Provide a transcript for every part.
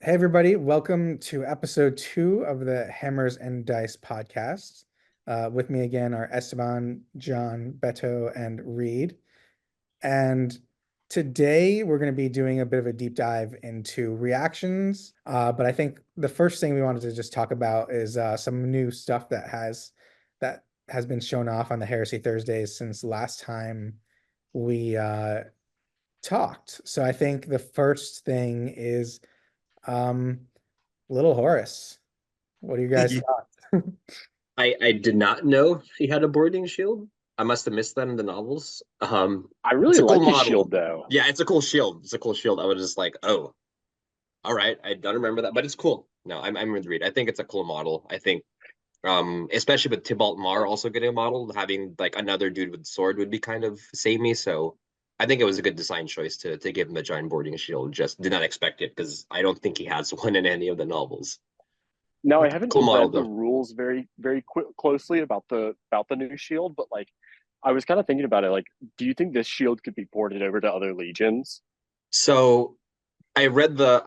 Hey, everybody, welcome to episode 2 of the Hammers and Dice podcast. With me again are Esteban, John, Beto, and Reed. And today we're going to be doing a bit of a deep dive into reactions. But I think the first thing we wanted to just talk about is some new stuff that has been shown off on the Heresy Thursdays since last time we talked. So I think the first thing is um, Little Horus. What do you guys Yeah. thought? I did not know he had a boarding shield. I must have missed that in the novels. I It's really a cool like his model. shield though. Yeah, it's a cool shield. It's a cool shield. I was just like, oh, all right. I don't remember that, but it's cool. No, I'm with Reed. I think it's a cool model. I think, especially with Tybalt Mar also getting a model, having like another dude with sword would be kind of samey. So I think it was a good design choice to give him the giant boarding shield. Just did not expect it because I don't think he has one in any of the novels. Now I But haven't cool model read the though. rules very closely about the new shield, but like I was kind of thinking about it. Like, do you think this shield could be ported over to other legions? So I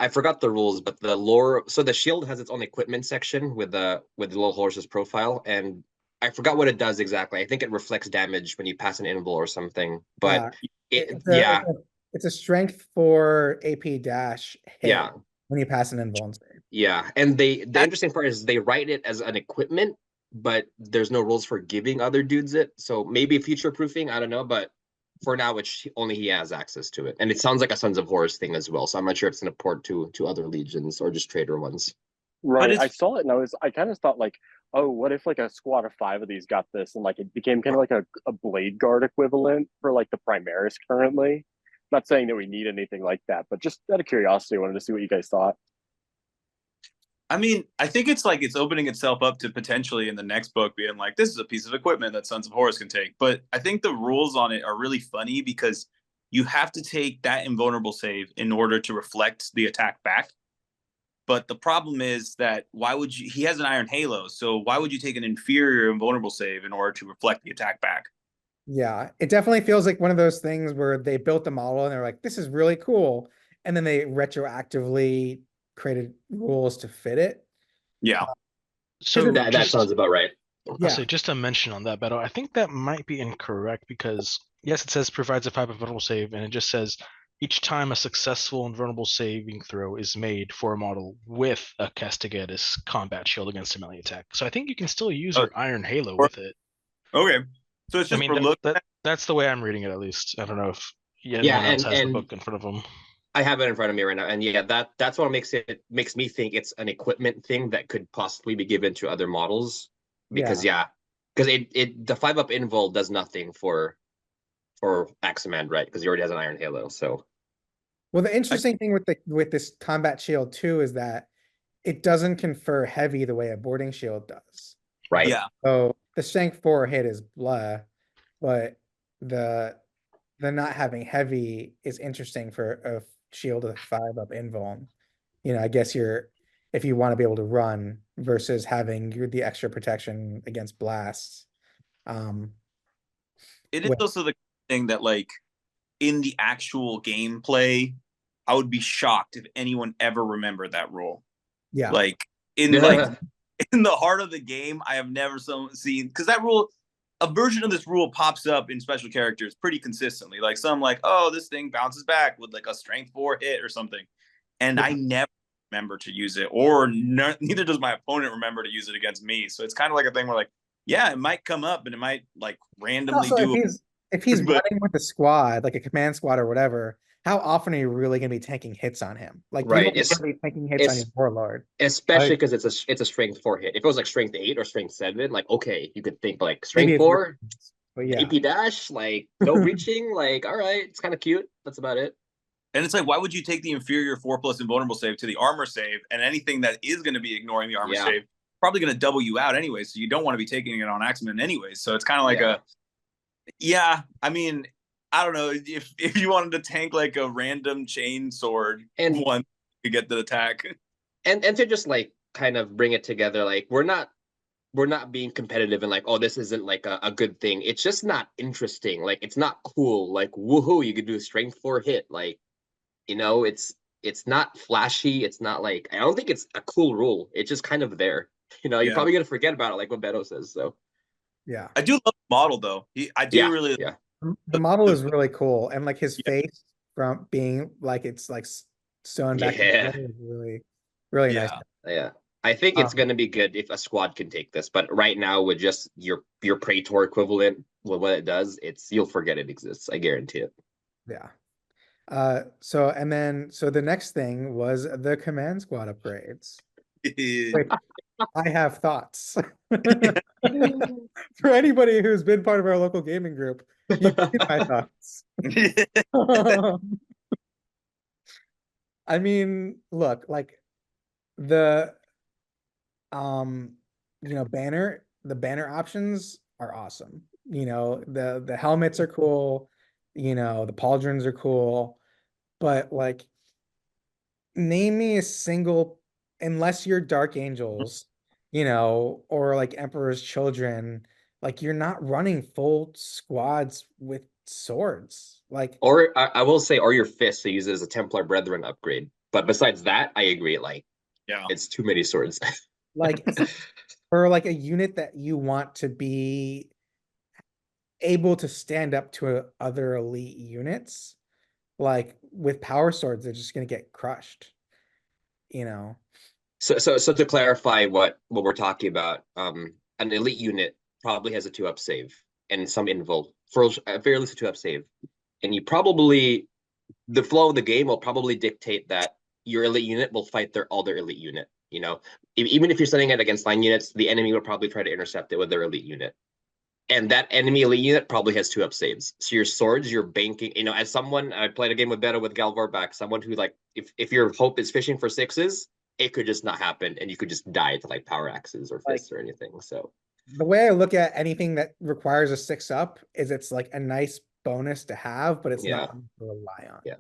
forgot the rules, but the lore. So the shield has its own equipment section with the little horse's profile, and I forgot what it does exactly. I think it reflects damage when you pass an invul or something. Yeah, But it's a yeah, it's a it's a strength for AP dash hit yeah, when you pass an invuln save. yeah. And the That interesting part is they write it as an equipment, but there's no rules for giving other dudes it. So maybe future proofing, I don't know, but for now, which only he has access to it. And it sounds like a Sons of Horus thing as well. So I'm not sure if it's an port to other legions or just trader ones. right. But I it's saw it and I kind of thought like, oh, what if like a squad of 5 of these got this and like it became kind of like a blade guard equivalent for like the Primaris currently. Not saying that we need anything like that, but just out of curiosity, I wanted to see what you guys thought. I mean, I think it's like it's opening itself up to potentially in the next book being like, this is a piece of equipment that Sons of Horus can take. But I think the rules on it are really funny because you have to take that invulnerable save in order to reflect the attack back. But the problem is that why would you? He has an Iron Halo, so why would you take an inferior invulnerable save in order to reflect the attack back? Yeah, it definitely feels like one of those things where they built the model and they're like, this is really cool. And then they retroactively created rules to fit it. Yeah. So That sounds just about right. I'll Yeah, say just a mention on that, Beto. I think that might be incorrect because yes, it says provides a 5 invulnerable save, and it just says each time a successful invulnerable saving throw is made for a model with a Castigatus combat shield against a melee attack. So I think you can still use Uh, your Iron Halo with it. okay. So it's I just mean for look. that's the way I'm reading it at least. I don't know if Yeah, anyone else has the and book in front of them. I have it in front of me right now, and yeah, that's what makes me think it's an equipment thing that could possibly be given to other models. Because yeah. yeah, because it the 5-up invul does nothing for Aximand, right? Because he already has an Iron Halo. So Well, the I, interesting thing with this combat shield too is that it doesn't confer heavy the way a boarding shield does. right, yeah. So the strength 4 hit is blah, but the the not having heavy is interesting for a shield with 5-up invuln. I guess if you want to be able to run versus having the extra protection against blasts. Um, It is with, also the thing that like in the actual gameplay, I would be shocked if anyone ever remembered that rule. yeah, Like in like in the heart of the game, I have never seen because that rule, a version of this rule pops up in special characters pretty consistently. Like some like, oh, this thing bounces back with like a strength 4 hit or something, and yeah. I never remember to use it, or neither does my opponent remember to use it against me. So it's kind of like a thing where like, yeah, it might come up and it might like randomly Also, if do he's it, but running with a squad, like a command squad or whatever, how often are you really going to be taking hits on him? Like you right. don't want to be taking hits on your It's warlord. especially Like because it's a strength 4 hit. If it was like strength 8 or strength 7, like okay, you could think like maybe strength it's, 4, but yeah, AP dash, like no breaching, like all right, it's kind of cute. That's about it. and it's like, why would you take the inferior 4+ invulnerable save to the armor save, and anything that is going to be ignoring the armor Yeah, save probably going to double you out anyway. So you don't want to be taking it on Axeman anyway. So it's kind of like yeah. a yeah. I mean, I don't know if you wanted to tank like a random chain sword And one to get the attack. and to just like kind of bring it together, like we're not being competitive and like, oh, this isn't like a good thing. It's just not interesting. Like it's not cool. Like woohoo, you could do a strength 4 hit. Like, it's It's not flashy. It's not like, I don't think it's a cool rule. It's just kind of there. You're Yeah. probably gonna forget about it, like what Beto says. So Yeah. I do love the model though. I do yeah, really. yeah, The model is really cool, and like his Yeah. face from being like it's like sewn back Yeah. together is really, really nice. Yeah. yeah. I think it's Um, gonna be good if a squad can take this, but right now with just your Praetor equivalent, with what it does, you'll forget it exists. I guarantee it. Yeah. So the next thing was the command squad upgrades. Which I have thoughts. For anybody who's been part of our local gaming group, you've seen my thoughts. I mean, look, like the the banner options are awesome. The helmets are cool, the pauldrons are cool, but like name me a single, unless you're Dark Angels, or like Emperor's Children, like you're not running full squads with swords. Like, Or I will say, or your fist to use it as a Templar Brethren upgrade. But besides that, I agree. Like Yeah. it's too many swords. like for like a unit that you want to be able to stand up to other elite units, like with power swords, they're just gonna get crushed, you know. So to clarify what we're talking about, an elite unit probably has a 2-up save and some invul for very least a 2-up save, and the flow of the game will probably dictate that your elite unit will fight their other elite unit. Even if you're sending it against line units, the enemy will probably try to intercept it with their elite unit. And that enemy elite unit probably has 2-up saves. So your swords, you're banking, as someone, I played a game with Beto with Galvar back, someone who like, if your hope is fishing for 6s, it could just not happen and you could just die to like power axes or Like, fists or anything. So the way I look at anything that requires a 6-up is it's like a nice bonus to have, but it's yeah, not something to rely on. yeah.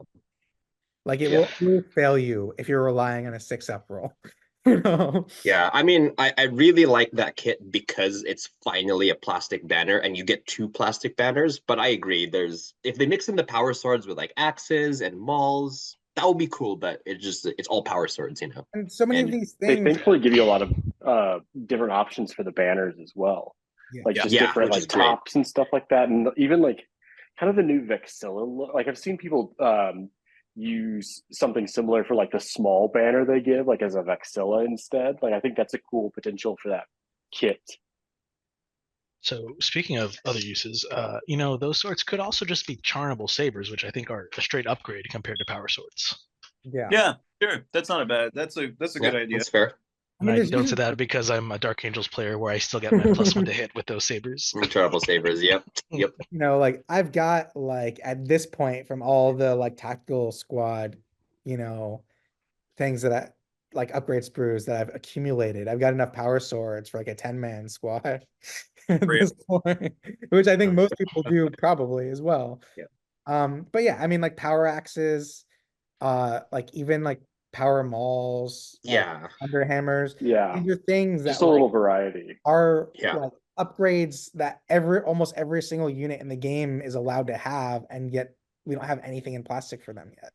Like it Yeah. will fail you if you're relying on a 6-up roll. You know? Yeah, I mean, I really like that kit because it's finally a plastic banner and you get 2 plastic banners. But I agree, if they mix in the power swords with like axes and mauls, that would be cool. But it's all power swords, And so many of And these They things, thankfully give you a lot of different options for the banners as well. Yeah. Like Yeah. just Yeah, different which like is great. tops and stuff like that. And even like kind of the new Vexilla look. Like I've seen people use something similar for like the small banner they give, like as a Vexilla instead. Like I think that's a cool potential for that kit. So speaking of other uses, those swords could also just be charnable sabers, which I think are a straight upgrade compared to power swords. yeah. Yeah, sure. That's not a bad. That's a good idea. That's fair. I mean, And I there's don't say usually- that because I'm a Dark Angels player where I still get my +1 to hit with those sabers. Terrible sabers. Yep. like I've got like at this point from all the like tactical squad, things that I like upgrade sprues that I've accumulated. I've got enough power swords for like a 10-man squad at Great. this point, which I think most people do probably as well. Yeah. But yeah, I mean like power axes, like even like power mauls, Yeah. underhammers. Yeah. These are things that Just a little variety. are Yeah. like upgrades that almost every single unit in the game is allowed to have, and yet we don't have anything in plastic for them yet.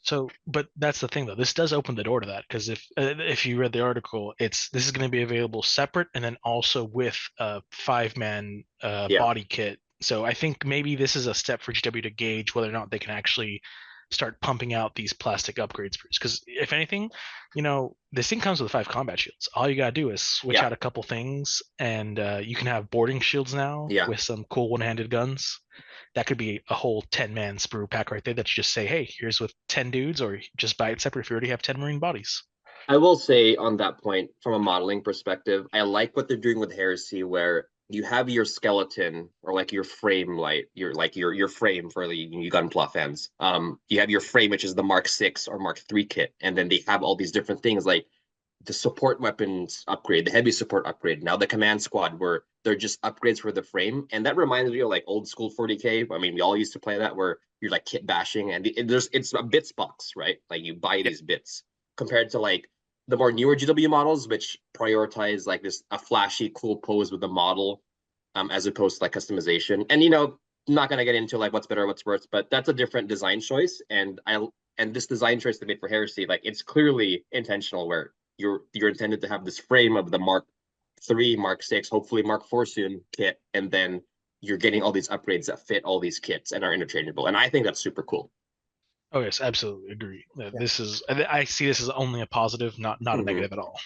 So, but that's the thing though. This does open the door to that because if you read the article, this is going to be available separate and then also with a 5-man Yeah. body kit. So I think maybe this is a step for GW to gauge whether or not they can actually start pumping out these plastic upgrades. Because if anything, this thing comes with 5 combat shields. All you gotta do is switch Yeah. out a couple things, and you can have boarding shields now Yeah. with some cool one-handed guns. That could be a whole 10-man sprue pack right there that you just say, hey, here's with 10 dudes, or just buy it separate if you already have 10 Marine bodies. I will say on that point, from a modeling perspective, I like what they're doing with Heresy, where you have your skeleton or like your frame light, your frame for the Gunpla fans. You have your frame, which is the Mark 6 or Mark 3 kit, and then they have all these different things like the support weapons upgrade, the heavy support upgrade. Now the command squad, where they're just upgrades for the frame, and that reminds me of like old school 40k. I mean, we all used to play that, where you're like kit bashing, and it's a bits box, right? Like you buy these bits, compared to like the more newer GW models, which prioritize like a flashy, cool pose with the model, as opposed to like customization. And I'm not gonna get into like what's better, what's worse, but that's a different design choice. And And this design choice they made for Heresy, like it's clearly intentional, where you're intended to have this frame of the Mark III, Mark VI, hopefully Mark IV soon kit, and then you're getting all these upgrades that fit all these kits and are interchangeable. And I think that's super cool. Oh yes, absolutely agree. Yeah. This is I see this as only a positive, not a Mhm. negative at all.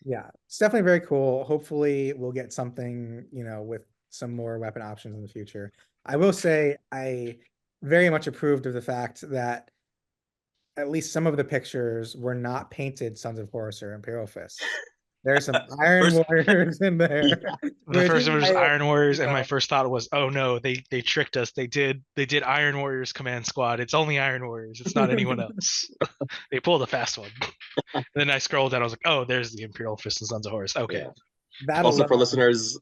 Yeah, it's definitely very cool. Hopefully we'll get something, with some more weapon options in the future. I will say I very much approved of the fact that at least some of the pictures were not painted Sons of Horus or Imperial Fists. There's some Iron First- Warriors in there. The which first one was I- Iron Warriors, and my know. first thought was, oh no, they tricked us. They did Iron Warriors Command Squad. It's only Iron Warriors. It's not anyone else. They pulled a fast one. And then I scrolled down. I was like, oh, there's the Imperial Fist and Sons of Horus. Okay. Yeah. That Also, for alone- listeners,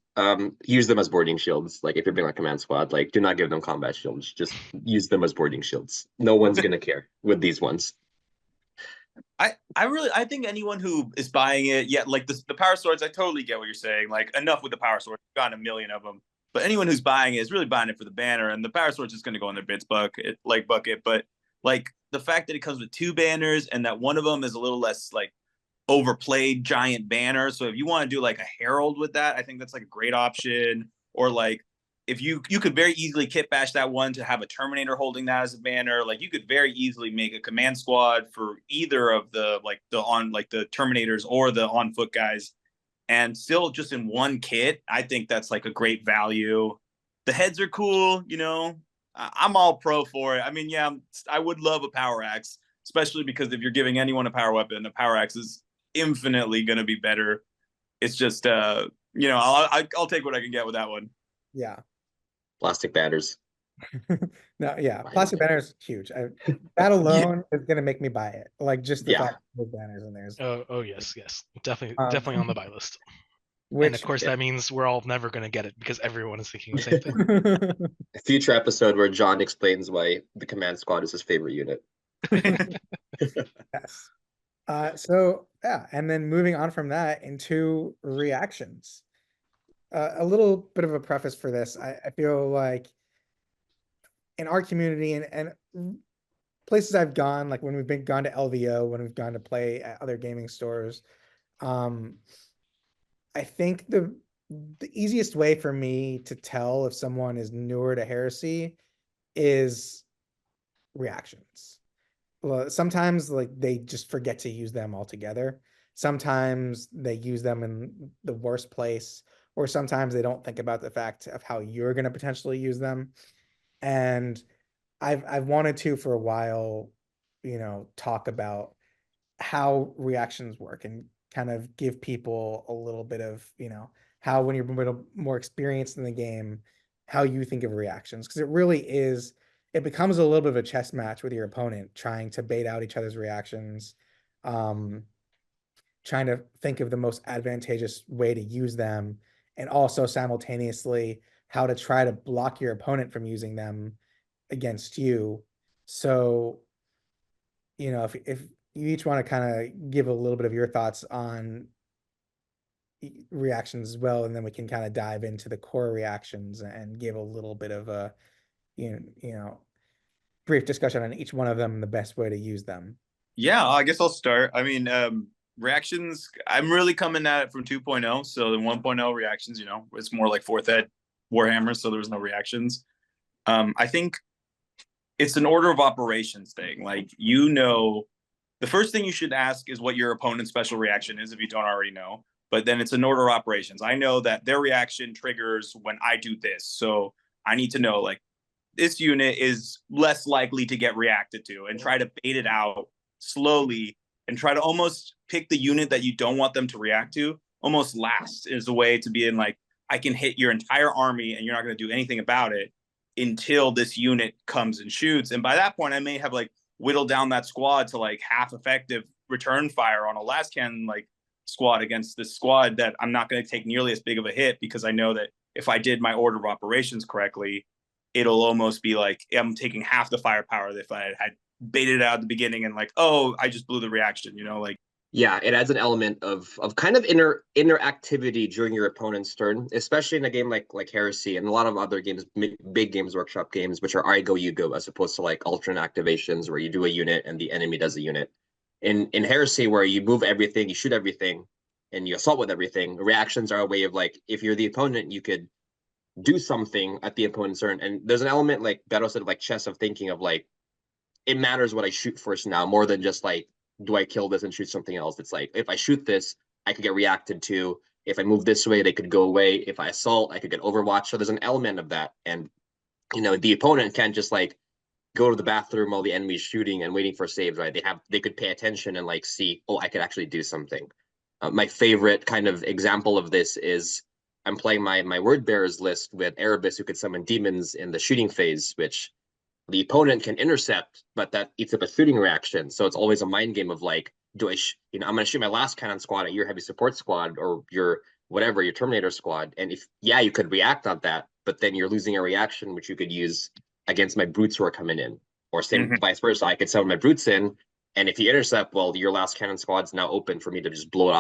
use them as boarding shields. Like if you're being a command squad, like do not give them combat shields. Just use them as boarding shields. No one's gonna care with these ones. I think anyone who is buying it, yeah, like the power swords, I totally get what you're saying. Like enough with the power swords, we've gotten a million of them. But anyone who's buying it is really buying it for the banner, and the power sword's just going to go in their bits bucket. But like the fact that it comes with 2 banners and that one of them is a little less like overplayed giant banner. So if you want to do like a herald with that, I think that's like a great option. Or like if you could very easily kit bash that one to have a Terminator holding that as a banner. Like you could very easily make a command squad for either of the the Terminators or the on foot guys, and still just in one kit. I think that's like a great value. The heads are cool, I'm all pro for it. I mean, yeah, I would love a power axe, especially because if you're giving anyone a power weapon, a power axe is infinitely going to be better. It's just I'll take what I can get with that one. Yeah. Plastic banners. No, yeah, plastic banners huge. That alone is gonna make me buy it. Like just the Yeah. fact that banners in there is Oh yes. Definitely on the buy list. And which of course, that means we're all never going to get it because everyone is thinking the same thing. A future episode where John explains why the command squad is his favorite unit. yes. So yeah, and then moving on from that into reactions. A little bit of a preface for this. I feel like in our community and places I've gone, like when we've gone to LVO, when we've gone to play at other gaming stores, I think the easiest way for me to tell if someone is newer to Heresy is reactions. Well, sometimes like they just forget to use them altogether. Sometimes they use them in the worst place, or sometimes they don't think about the fact of how you're going to potentially use them. And I've wanted to for a while, talk about how reactions work and kind of give people a little bit of, how when you're a little more experienced in the game, how you think of reactions. Because it becomes a little bit of a chess match with your opponent, trying to bait out each other's reactions, trying to think of the most advantageous way to use them, and also simultaneously how to try to block your opponent from using them against you. So, if you each want to kind of give a little bit of your thoughts on reactions as well, and then we can kind of dive into the core reactions and give a little bit of a, brief discussion on each one of them and the best way to use them. Yeah, I guess I'll start. I mean, reactions, I'm really coming at it from 2.0. So the 1.0 reactions, it's more like 4th ed Warhammer, so there was no reactions. I think it's an order of operations thing. Like, the first thing you should ask is what your opponent's special reaction is if you don't already know. But then it's an order of operations. I know that their reaction triggers when I do this. So I need to know, like, this unit is less likely to get reacted to, and try to bait it out slowly and try to almost pick the unit that you don't want them to react to almost last, is a way to be in like, I can hit your entire army and you're not going to do anything about it until this unit comes and shoots. And by that point, I may have like whittled down that squad to like half effective return fire on a last cannon like squad against this squad that I'm not going to take nearly as big of a hit, because I know that if I did my order of operations correctly, it'll almost be like I'm taking half the firepower if I had baited it out at the beginning and like, oh, I just blew the reaction, like. Yeah, it adds an element of kind of interactivity during your opponent's turn, especially in a game like Heresy and a lot of other games, big Games Workshop games, which are I go you go, as opposed to like alternate activations where you do a unit and the enemy does a unit. In Heresy, where you move everything, you shoot everything, and you assault with everything, reactions are a way of like, if you're the opponent, you could do something at the opponent's turn. And there's an element, like Beto said, like chess, of thinking of like, it matters what I shoot first now, more than just like, do I kill this and shoot something else? It's like, if I shoot this, I could get reacted to. If I move this way, they could go away. If I assault, I could get overwatch. So there's an element of that. And, the opponent can't just like go to the bathroom while the enemy's shooting and waiting for saves, right? They could pay attention and like see, oh, I could actually do something. My favorite kind of example of this is I'm playing my word bearers list with Erebus, who could summon demons in the shooting phase, which the opponent can intercept, but that eats up a shooting reaction. So it's always a mind game of like, do I, I'm going to shoot my last cannon squad at your heavy support squad or your whatever, your Terminator squad. And if, yeah, you could react on that, but then you're losing a reaction, which you could use against my brutes who are coming in. Or same vice versa. I could summon my brutes in, and if you intercept, well, your last cannon squad's now open for me to just blow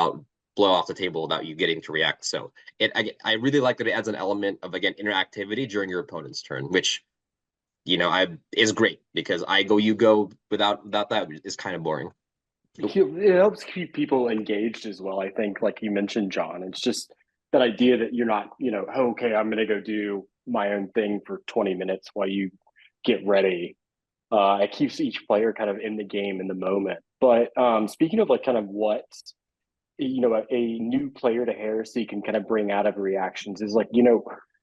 off the table without you getting to react. So I really like that it adds an element of, again, interactivity during your opponent's turn, which is great, because I go you go without that is kind of boring. It helps keep people engaged as well. I think, like you mentioned, John, it's just that idea that you're not, oh, okay, I'm going to go do my own thing for 20 minutes while you get ready. It keeps each player kind of in the game in the moment. But speaking of like kind of what a new player to Heresy can kind of bring out of reactions is like,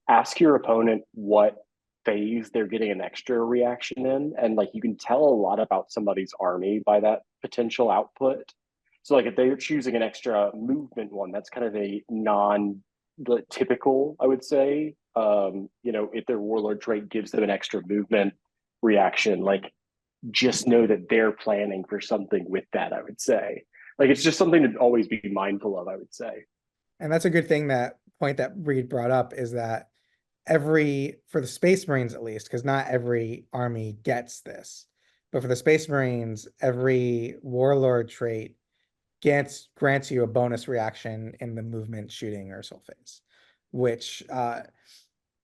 ask your opponent what phase they're getting an extra reaction in, and like you can tell a lot about somebody's army by that potential output. So like if they're choosing an extra movement one, that's kind of a non typical, I would say. If their warlord trait gives them an extra movement reaction, like just know that they're planning for something with that, I would say. Like it's just something to always be mindful of, I would say. And that's a good thing, that point that Reed brought up, is that for the Space Marines at least, because not every army gets this, but for the Space Marines, every warlord trait grants you a bonus reaction in the movement, shooting, or assault phase, which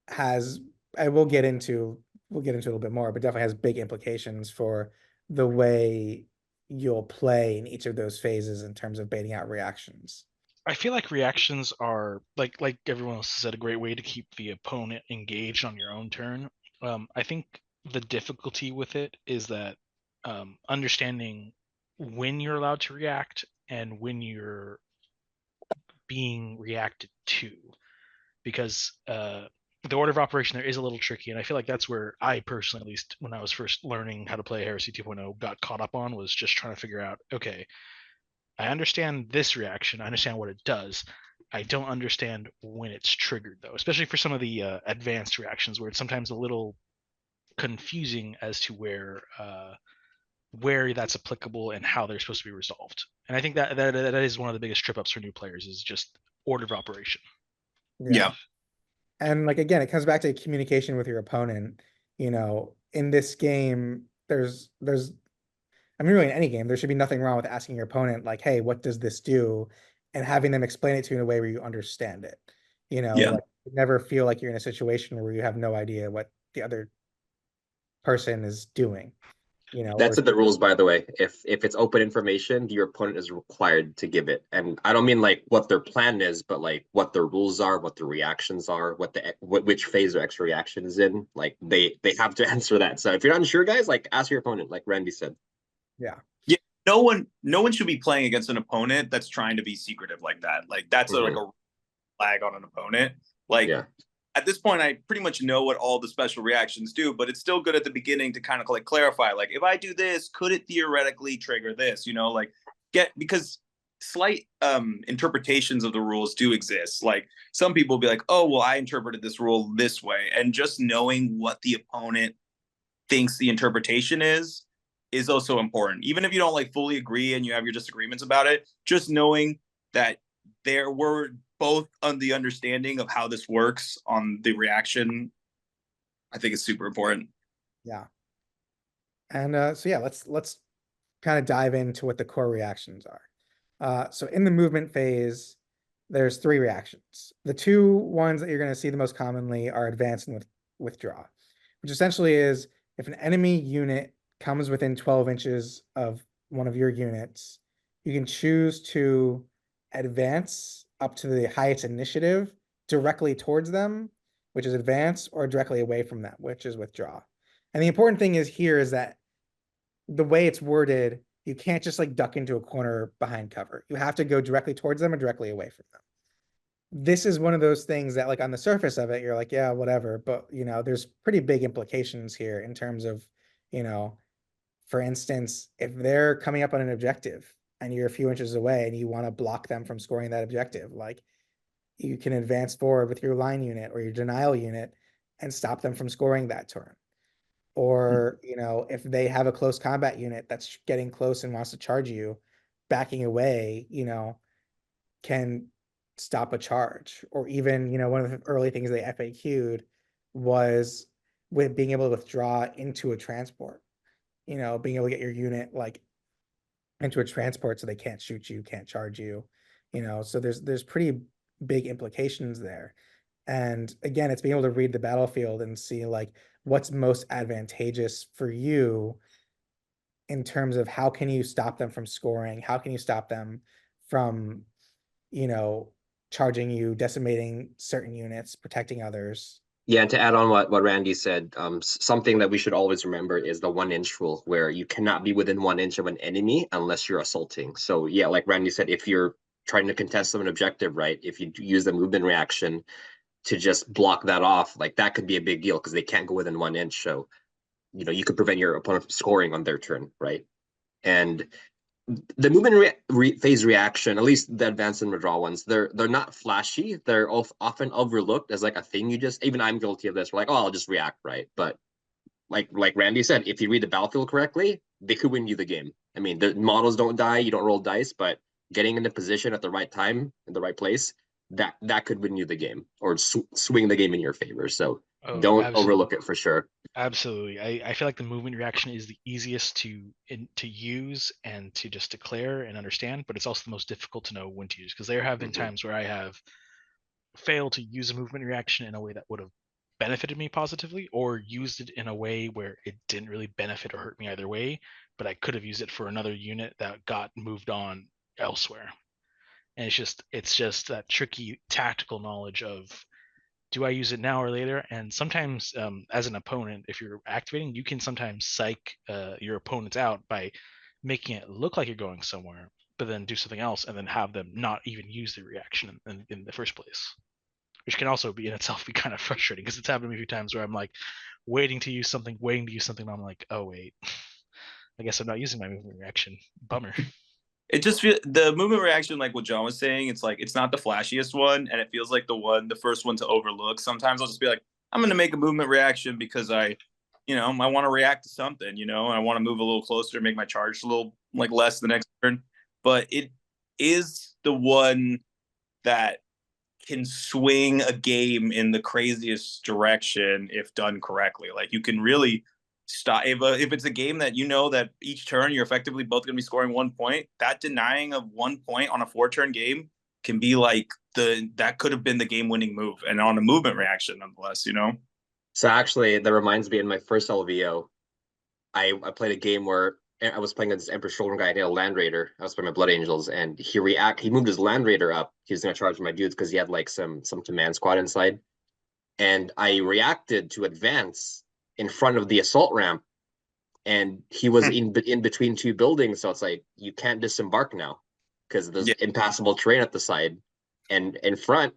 has, we'll get into a little bit more, but definitely has big implications for the way you'll play in each of those phases in terms of baiting out reactions. I feel like reactions are, like everyone else said, a great way to keep the opponent engaged on your own turn. I think the difficulty with it is that understanding when you're allowed to react and when you're being reacted to, because the order of operation there is a little tricky, and I feel like that's where I personally, at least when I was first learning how to play Heresy 2.0, got caught up on, was just trying to figure out, okay, I understand this reaction, I understand what it does. I don't understand when it's triggered, though, especially for some of the advanced reactions where it's sometimes a little confusing as to where that's applicable and how they're supposed to be resolved. And I think that is one of the biggest trip ups for new players, is just order of operation. Yeah. And like, again, it comes back to communication with your opponent. In this game, there's I mean, really in any game, there should be nothing wrong with asking your opponent, like, hey, what does this do? And having them explain it to you in a way where you understand it. Like, never feel like you're in a situation where you have no idea what the other person is doing. That's in the rules, by the way. If it's open information, your opponent is required to give it. And I don't mean like what their plan is, but like what their rules are, what their reactions are, which phase their extra reaction is in. Like they have to answer that. So if you're not sure, guys, like ask your opponent, like Randy said. Yeah. No one should be playing against an opponent that's trying to be secretive like that. Like that's like a flag on an opponent. Like at this point, I pretty much know what all the special reactions do, but it's still good at the beginning to kind of like clarify, like if I do this, could it theoretically trigger this? Because slight interpretations of the rules do exist. Like some people will be like, oh, well, I interpreted this rule this way. And just knowing what the opponent thinks the interpretation is also important. Even if you don't like fully agree and you have your disagreements about it, just knowing that there were both on the understanding of how this works on the reaction, I think is super important. Yeah. And so yeah, let's kind of dive into what the core reactions are. So in the movement phase, there's 3 reactions. The 2 ones that you're going to see the most commonly are advance and withdraw, which essentially is if an enemy unit comes within 12 inches of one of your units, you can choose to advance up to the highest initiative directly towards them, which is advance, or directly away from them, which is withdraw. And the important thing is here is that the way it's worded, you can't just like duck into a corner behind cover. You have to go directly towards them or directly away from them. This is one of those things that like on the surface of it, you're like, yeah, whatever. But you know, there's pretty big implications here in terms of, you know, for instance, if they're coming up on an objective and you're a few inches away and you want to block them from scoring that objective, like you can advance forward with your line unit or your denial unit and stop them from scoring that turn. Or, you know, if they have a close combat unit that's getting close and wants to charge you, backing away, you know, can stop a charge. Or even, you know, one of the early things they FAQ'd was with being able to withdraw into a transport, you know, being able to get your unit like into a transport so they can't shoot you, can't charge you, you know, so there's pretty big implications there. And again, it's being able to read the battlefield and see like what's most advantageous for you in terms of how can you stop them from scoring? How can you stop them from, you know, charging you, decimating certain units, protecting others? Yeah, and to add on what Randy said, something that we should always remember is the 1 inch rule, where you cannot be within 1 inch of an enemy unless you're assaulting. So yeah, like Randy said, if you're trying to contest an objective, right, if you use the movement reaction to just block that off, like that could be a big deal because they can't go within 1 inch. So, you know, you could prevent your opponent from scoring on their turn, right? And the movement phase reaction, at least the advance and withdraw ones, they're not flashy. They're often overlooked as like a thing. You just, even I'm guilty of this. We're like, oh, I'll just react, right? But like Randy said, if you read the battlefield correctly, they could win you the game. I mean, the models don't die, you don't roll dice, but getting into position at the right time in the right place, that could win you the game or swing the game in your favor. So don't overlook it for sure. Absolutely. I feel like the movement reaction is the easiest to use and to just declare and understand, but it's also the most difficult to know when to use, because there have been times where I have failed to use a movement reaction in a way that would have benefited me positively, or used it in a way where it didn't really benefit or hurt me either way, but I could have used it for another unit that got moved on elsewhere. And it's just that tricky tactical knowledge of, do I use it now or later? And sometimes, as an opponent, if you're activating, you can sometimes psych your opponents out by making it look like you're going somewhere, but then do something else and then have them not even use the reaction in the first place, which can also be in itself be kind of frustrating, because it's happened to me a few times where I'm like waiting to use something, and I'm like, oh wait, I guess I'm not using my movement reaction. Bummer. It just feels, the movement reaction, like what John was saying, it's like it's not the flashiest one, and it feels like the first one to overlook. Sometimes I'll just be like, I'm going to make a movement reaction because I want to react to something, and I want to move a little closer, make my charge a little like less the next turn. But it is the one that can swing a game in the craziest direction if done correctly. Like you can really stop if it's a game that that each turn you're effectively both going to be scoring 1 point. That denying of 1 point on a 4-turn game can be like that could have been the game-winning move, and on a movement reaction nonetheless. So actually, that reminds me, in my first LVO, I played a game where I was playing against Emperor Shoulder guy. I had a Land Raider. I was playing my Blood Angels, and he moved his Land Raider up. He was going to charge my dudes because he had like some command squad inside. And I reacted to advance in front of the assault ramp, and he was in between 2 buildings. So it's like, you can't disembark now because there's impassable terrain at the side, and in front,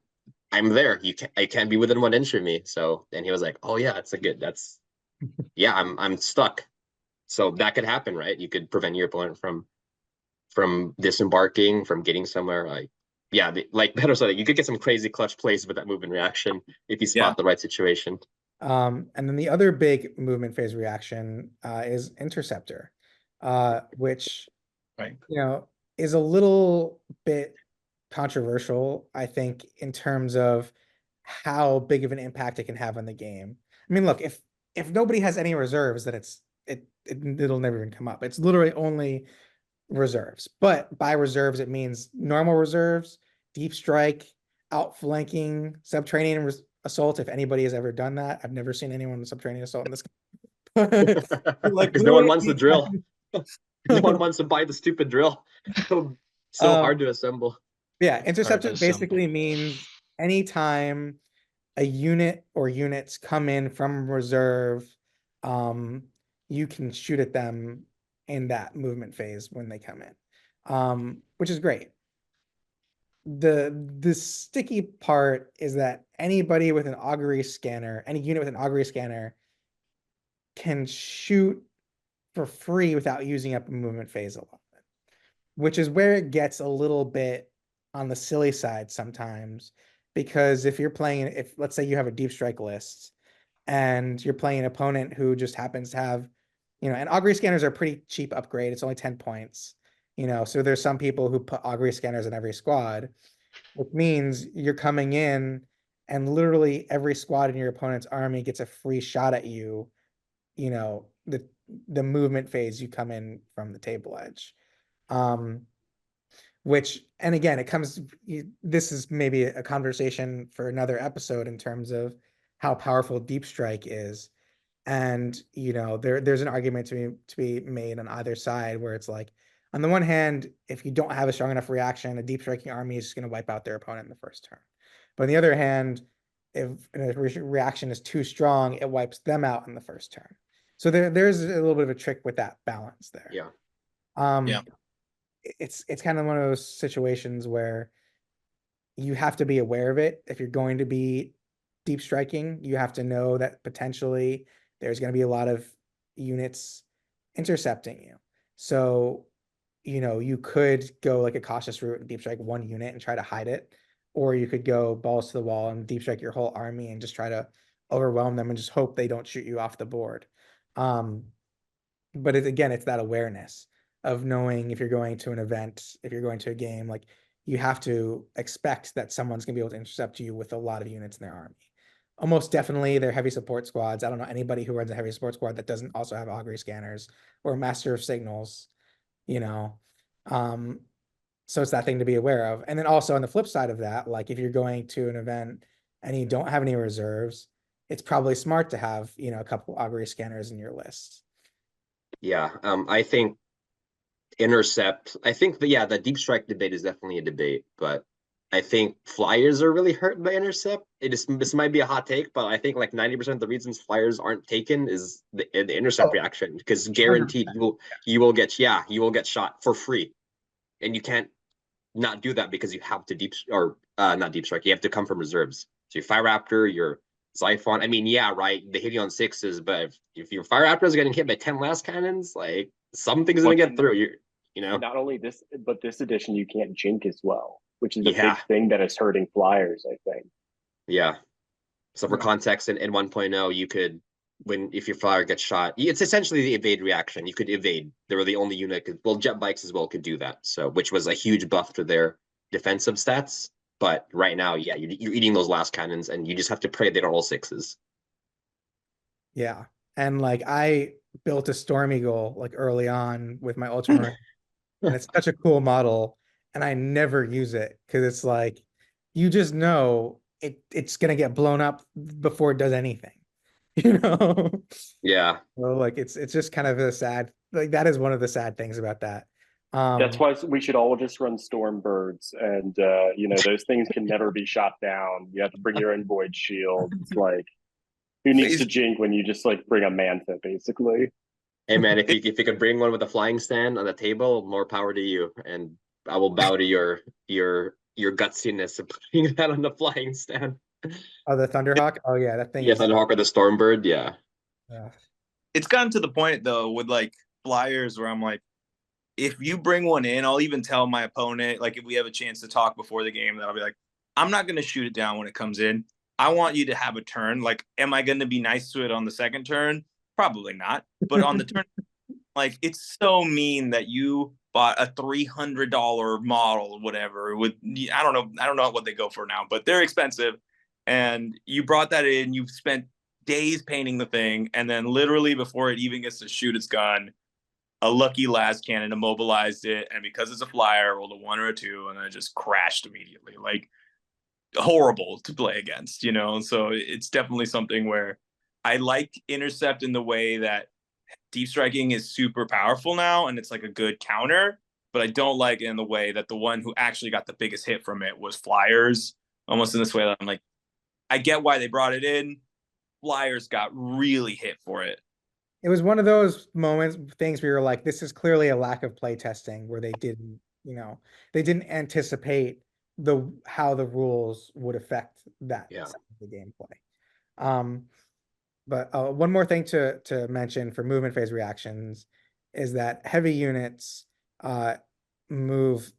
I'm there. I can't be within 1 inch of me. So then he was like, oh yeah, I'm stuck. So that could happen, right? You could prevent your opponent from disembarking, from getting somewhere. Like, like Beto said, you could get some crazy clutch plays with that movement reaction if you spot the right situation. And then the other big movement phase reaction is Interceptor, which is a little bit controversial, I think, in terms of how big of an impact it can have on the game. I mean, look, if nobody has any reserves, then it'll never even come up. It's literally only reserves. But by reserves, it means normal reserves, deep strike, outflanking, subterranean assault. If anybody has ever done that, I've never seen anyone subterranean assault in this. Like Because no one literally wants the drill. No one wants to buy the stupid drill. So hard to assemble. Yeah, interceptor assemble. basically means anytime a unit or units come in from reserve, you can shoot at them in that movement phase when they come in, which is great. The sticky part is that anybody with an augury scanner, any unit with an augury scanner, can shoot for free without using up a movement phase allotment, which is where it gets a little bit on the silly side sometimes. Because if you're playing, if let's say you have a deep strike list and you're playing an opponent who just happens to have, and augury scanners are a pretty cheap upgrade. It's only 10 points, so there's some people who put augury scanners in every squad, which means you're coming in and literally every squad in your opponent's army gets a free shot at you, the movement phase you come in from the table edge. Which, and again, this is maybe a conversation for another episode in terms of how powerful deep strike is. And there's an argument to be made on either side where it's like, on the one hand, if you don't have a strong enough reaction, a deep striking army is just going to wipe out their opponent in the first turn. But on the other hand, if a reaction is too strong, it wipes them out in the first turn. So there's a little bit of a trick with that balance there. Yeah. Yeah. It's kind of one of those situations where you have to be aware of it. If you're going to be deep striking, you have to know that potentially there's going to be a lot of units intercepting you. So, you could go like a cautious route and deep strike one unit and try to hide it, or you could go balls to the wall and deep strike your whole army and just try to overwhelm them and just hope they don't shoot you off the board. But it's that awareness of knowing if you're going to an event, if you're going to a game, like you have to expect that someone's gonna be able to intercept you with a lot of units in their army. Almost definitely they're heavy support squads. I don't know anybody who runs a heavy support squad that doesn't also have augury scanners or master of signals, so it's that thing to be aware of. And then also on the flip side of that, like if you're going to an event and you don't have any reserves, it's probably smart to have, a couple augury scanners in your list. Yeah. I think intercept. I think the deep strike debate is definitely a debate, but I think flyers are really hurt by intercept. This might be a hot take, but I think like 90% of the reasons flyers aren't taken is the intercept reaction, because guaranteed you will get shot for free, and you can't not do that because you have to not deep strike. You have to come from reserves. So your Fire Raptor, your Xiphon. I mean, yeah, right. They hit you on sixes, but if your Fire Raptor is getting hit by 10 last cannons, like something's gonna get through. Not only this, but this edition you can't jink as well, which is a Yeah. big thing that is hurting flyers, I think. Yeah. So for context, in 1.0, you could, if your flyer gets shot, it's essentially the evade reaction. You could evade. They were the only unit. Jet bikes as well could do that. So, which was a huge buff to their defensive stats. But right now, yeah, you're eating those last cannons, and you just have to pray they don't roll sixes. Yeah, and like I built a Storm Eagle like early on with my Ultramarine, and it's such a cool model, and I never use it because it's like you just know it's gonna get blown up before it does anything, Yeah. So like it's just kind of a sad, like that is one of the sad things about that. That's why we should all just run Stormbirds, and those things can never be shot down. You have to bring your own void shield. It's like, who needs to jink when you just like bring a Mantha, basically? Hey man, if you could bring one with a flying stand on the table, more power to you, and I will bow to your gutsiness of putting that on the flying stand. Oh, the Thunderhawk. Oh yeah, that thing. Yeah, Thunderhawk or the Stormbird. Yeah. It's gotten to the point though with like flyers where I'm like, if you bring one in, I'll even tell my opponent, like if we have a chance to talk before the game, that I'll be like, I'm not going to shoot it down when it comes in. I want you to have a turn. Like, am I going to be nice to it on the second turn? Probably not. But on the turn, like, it's so mean that you bought a $300 model or whatever with, I don't know what they go for now, but they're expensive. And you brought that in, you've spent days painting the thing, and then literally before it even gets to shoot its gun, a lucky last cannon immobilized it, and because it's a flyer, I rolled a 1 or a 2, and then it just crashed immediately. Like, horrible to play against, you know? So it's definitely something where I like intercept in the way that deep striking is super powerful now, and it's like a good counter, but I don't like it in the way that the one who actually got the biggest hit from it was flyers, almost in this way that I'm like, I get why they brought it in. Flyers got really hit for it. It was one of those moments, things where you're like, this is clearly a lack of play testing where they didn't, they didn't anticipate how the rules would affect that Yeah. side of the gameplay. But one more thing to mention for movement phase reactions is that heavy units move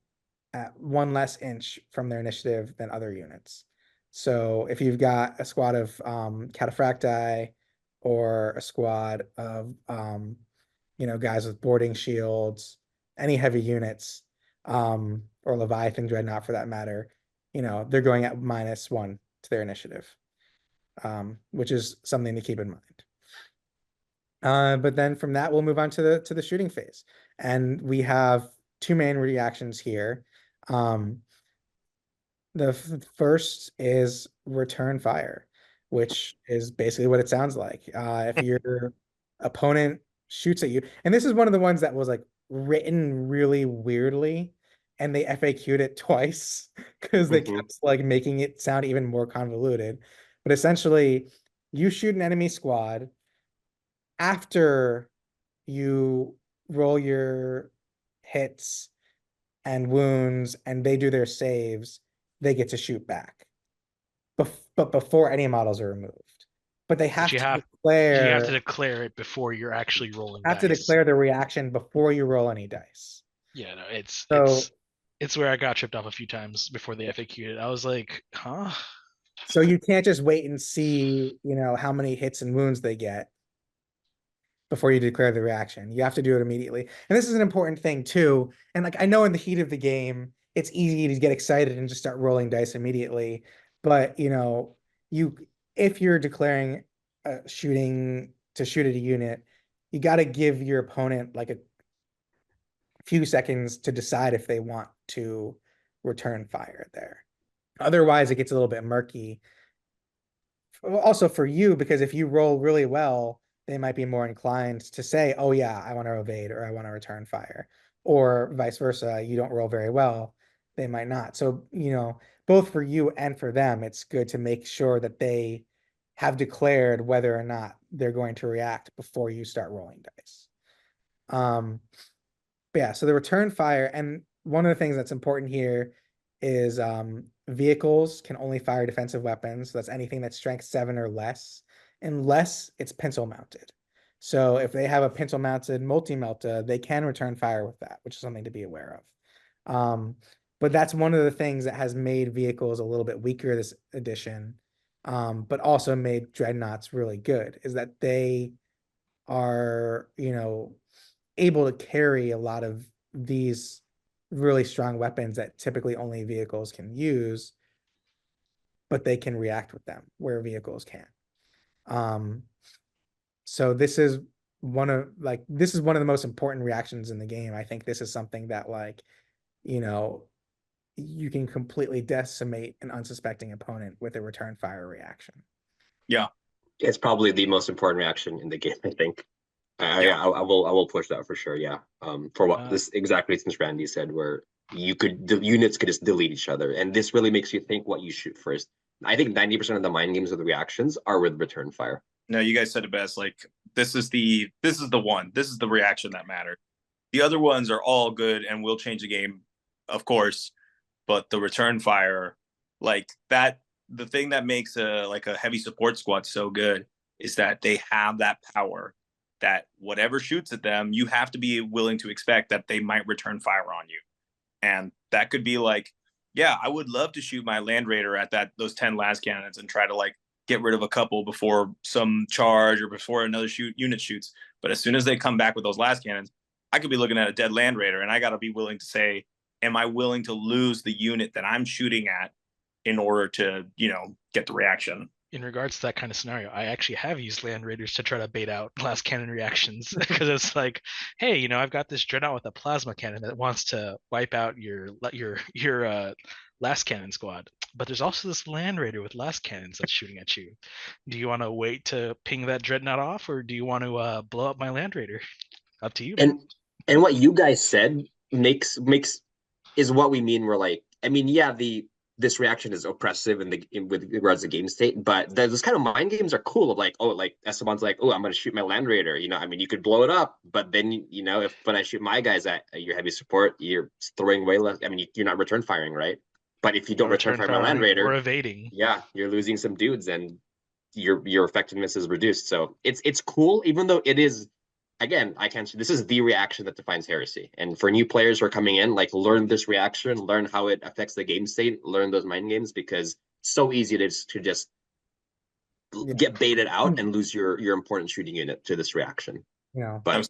at 1 less inch from their initiative than other units. So if you've got a squad of cataphracti or a squad of guys with boarding shields, any heavy units, or Leviathan Dreadnought for that matter, they're going at -1 to their initiative, which is something to keep in mind. But then from that, we'll move on to the shooting phase, and we have 2 main reactions here. The first is return fire, which is basically what it sounds like. If your opponent shoots at you, and this is one of the ones that was like written really weirdly, and they FAQ'd it twice because they kept like making it sound even more convoluted. But essentially, you shoot an enemy squad after you roll your hits and wounds, and they do their saves, they get to shoot back. But before any models are removed. But they have you to have declare to declare it before you're actually rolling have to dice. declare the reaction before you roll any dice. Yeah, no, So it's where I got tripped up a few times before they FAQ'd it. I was like, huh? so you can't just wait and see, how many hits and wounds they get before you declare the reaction. You have to do it immediately. And this is an important thing too. And like I know in the heat of the game, it's easy to get excited and just start rolling dice immediately. But if you're declaring shooting to shoot at a unit, you got to give your opponent like a few seconds to decide if they want to return fire there. Otherwise, it gets a little bit murky. Also for you, because if you roll really well, they might be more inclined to say, oh yeah, I want to evade or I want to return fire. Or vice versa, you don't roll very well, they might not. So, both for you and for them, it's good to make sure that they have declared whether or not they're going to react before you start rolling dice. But yeah, so the return fire, and one of the things that's important here is vehicles can only fire defensive weapons. So that's anything that's strength 7 or less, unless it's pencil mounted. So if they have a pencil mounted multi-melta, they can return fire with that, which is something to be aware of. But that's one of the things that has made vehicles a little bit weaker this edition, but also made dreadnoughts really good, is that they are, able to carry a lot of these really strong weapons that typically only vehicles can use, but they can react with them where vehicles can't. So this is one of the most important reactions in the game. I think this is something that you can completely decimate an unsuspecting opponent with a return fire reaction. Yeah. It's probably the most important reaction in the game, I think. Yeah. I will push that for sure. Yeah. For what this exactly since Randy said, where the units could just delete each other, and this really makes you think what you shoot first. I think 90% of the mind games with the reactions are with return fire. No, you guys said it best. Like, this is the one. This is the reaction that matters. The other ones are all good and will change the game, of course. But the return fire, like that, the thing that makes a heavy support squad so good is that they have that power that whatever shoots at them, you have to be willing to expect that they might return fire on you. And that could be like, yeah, I would love to shoot my Land Raider at those 10 las cannons and try to get rid of a couple before some charge or before another unit shoots. But as soon as they come back with those las cannons, I could be looking at a dead Land Raider, and I got to be willing to say, am I willing to lose the unit that I'm shooting at in order to, get the reaction? in regards to that kind of scenario, I actually have used land raiders to try to bait out glass cannon reactions because it's like, hey, you know, I've got this dreadnought with a plasma cannon that wants to wipe out your last cannon squad, but there's also this land raider with last cannons that's shooting at you. Do you want to wait to ping that dreadnought off, or do you want to blow up my land raider? Up to you, man. And what you guys said makes is what we mean. We're like, I mean, yeah, this reaction is oppressive with regards to game state, but those kind of mind games are cool. Of like, oh, like Esteban's like, oh, I'm gonna shoot my land raider. You know, I mean, you could blow it up, but then you know, if when I shoot my guys at your heavy support, you're throwing way less. I mean, you're not return firing, right? But if you don't return fire my land raider, or evading, yeah, you're losing some dudes, and your effectiveness is reduced. So it's cool, even though it is. Again, I can't. This is the reaction that defines heresy. And for new players who are coming in, like learn this reaction, learn how it affects the game state, learn those mind games, because it's so easy to just get baited out and lose your important shooting unit to this reaction. Yeah. But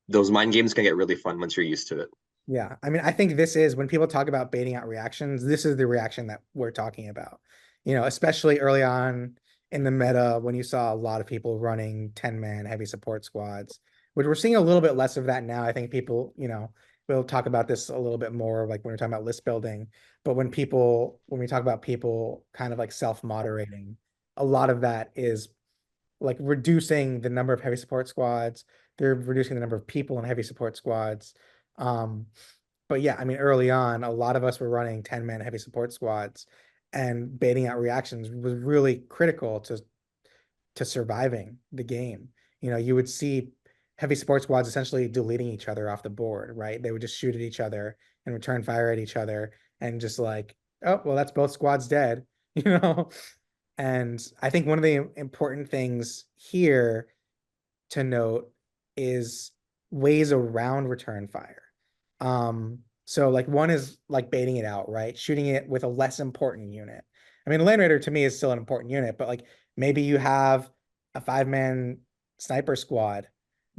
those mind games can get really fun once you're used to it. Yeah. I mean, I think this is when people talk about baiting out reactions, this is the reaction that we're talking about. You know, especially early on in the meta when you saw a lot of people running 10-man heavy support squads, which we're seeing a little bit less of that now. I think people, you know, we'll talk about this a little bit more like when we're talking about list building, but when we talk about people kind of like self-moderating, a lot of that is like reducing the number of heavy support squads. They're reducing the number of people in heavy support squads. But yeah, I mean, early on, a lot of us were running 10-man heavy support squads, and baiting out reactions was really critical to surviving the game. You know, you would see heavy support squads essentially deleting each other off the board, right? They would just shoot at each other and return fire at each other, and just like, oh, well, that's both squads dead, you know? And I think one of the important things here to note is ways around return fire. So like one is like baiting it out, right? Shooting it with a less important unit. I mean, Land Raider to me is still an important unit, but like maybe you have a 5-man sniper squad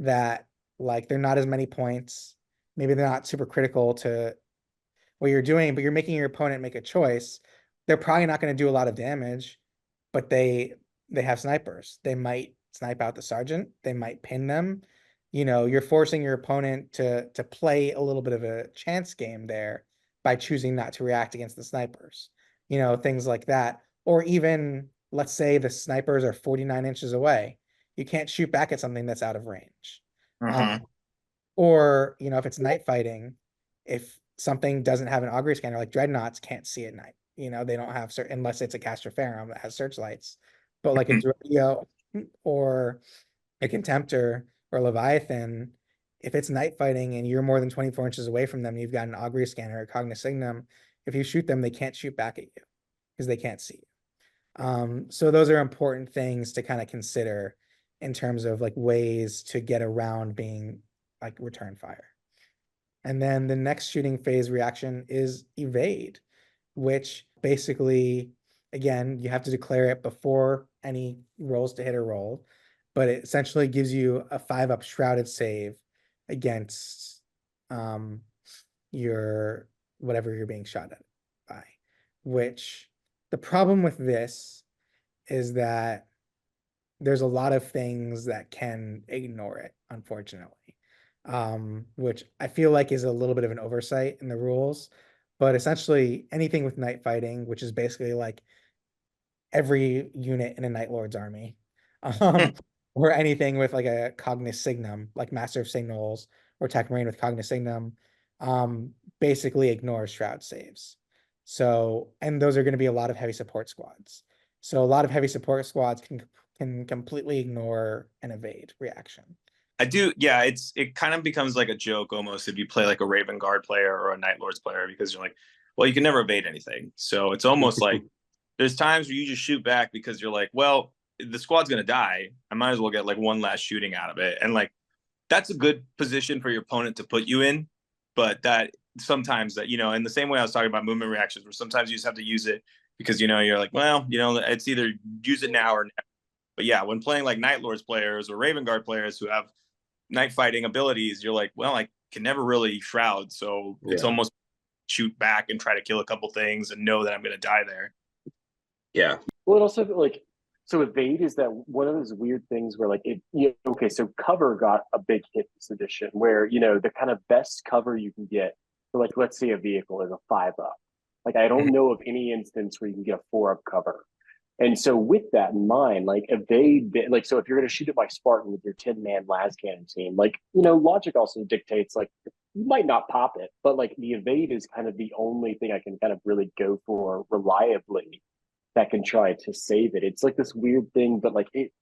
that like they're not as many points. Maybe they're not super critical to what you're doing, but you're making your opponent make a choice. They're probably not going to do a lot of damage, but they have snipers. They might snipe out the sergeant. They might pin them. You know, you're forcing your opponent to play a little bit of a chance game there by choosing not to react against the snipers. You know, things like that. Or even let's say the snipers are 49 inches away. You can't shoot back at something that's out of range. Or, you know, if it's night fighting, if something doesn't have an augury scanner, like dreadnoughts can't see at night. You know, they don't have unless it's a Castroferum that has searchlights. But like a Drodio or a Contemptor or Leviathan, if it's night fighting and you're more than 24 inches away from them, you've got an augury scanner or Cognisignum, if you shoot them, they can't shoot back at you because they can't see you. So those are important things to kind of consider in terms of like ways to get around being like return fire. And then the next shooting phase reaction is evade, which basically, again, you have to declare it before any rolls to hit or roll, but it essentially gives you a 5-up shrouded save against your whatever you're being shot at by. Which the problem with this is that there's a lot of things that can ignore it, unfortunately. Which I feel like is a little bit of an oversight in the rules, but essentially anything with night fighting, which is basically like every unit in a Night Lord's army, or anything with like a Cognisignum, like Master of Signals or Tech Marine with Cognisignum, basically ignores shroud saves. So, and those are going to be a lot of heavy support squads. So a lot of heavy support squads can completely ignore an evade reaction. I do, yeah. It kind of becomes like a joke almost if you play like a Raven Guard player or a Night Lords player, because you're like, well, you can never evade anything. So it's almost like there's times where you just shoot back because you're like, well, the squad's gonna die. I might as well get like one last shooting out of it, and like that's a good position for your opponent to put you in. But that sometimes that, you know, in the same way I was talking about movement reactions, where sometimes you just have to use it because, you know, you're like, well, you know, it's either use it now or never. But yeah, when playing like Night Lords players or Raven Guard players who have night fighting abilities, you're like, well, I can never really shroud, so it's almost shoot back and try to kill a couple things and know that I'm going to die there. Yeah. Well, it also like So evade is that one of those weird things where like okay, so cover got a big hit this edition where the kind of best cover you can get for like let's say a vehicle is a 5-up. Like I don't know of any instance where you can get a 4-up cover. And so with that in mind, like evade, like so if you're going to shoot it by Spartan with your 10-man las cannon team, like logic also dictates like you might not pop it, but like the evade is kind of the only thing I can kind of really go for reliably that can try to save it. It's like this weird thing, but like it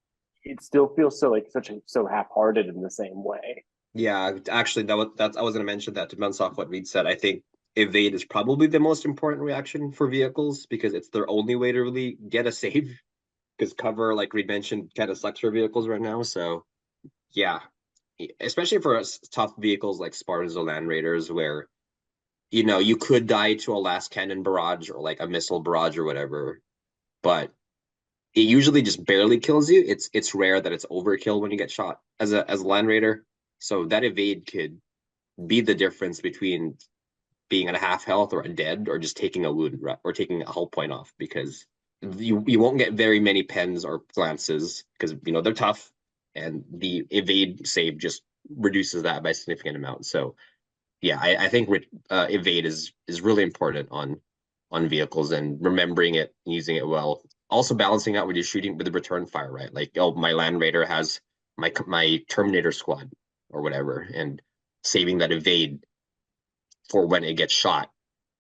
still feels so like so half-hearted in the same way. Yeah, actually, that's I was going to mention that to bounce off what Reed said. I think evade is probably the most important reaction for vehicles because it's their only way to really get a save. Because cover, like Reed mentioned, kind of sucks for vehicles right now. So, yeah, especially for us tough vehicles like Spartans or Land Raiders, where you could die to a last cannon barrage or like a missile barrage or whatever, but it usually just barely kills you. It's rare that it's overkill when you get shot as a Land Raider. So that evade could be the difference between being at a half health or a dead or just taking a wound or taking a hull point off because you won't get very many pens or glances because they're tough and the evade save just reduces that by a significant amount. So yeah, I think evade is really important on vehicles and remembering it, using it well. Also balancing out when you're shooting with the return fire, right? Like, oh, my Land Raider has my Terminator squad or whatever, and saving that evade for when it gets shot,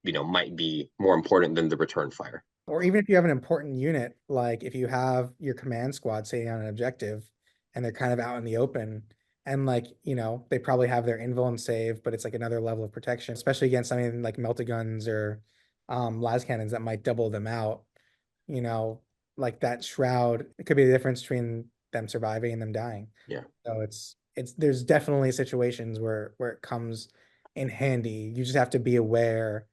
might be more important than the return fire. Or even if you have an important unit, like if you have your command squad sitting on an objective and they're kind of out in the open and like, they probably have their invuln save, but it's like another level of protection, especially against something like melta guns or las cannons that might double them out, like that shroud, it could be the difference between them surviving and them dying. Yeah. So there's definitely situations where it comes in handy. You just have to be aware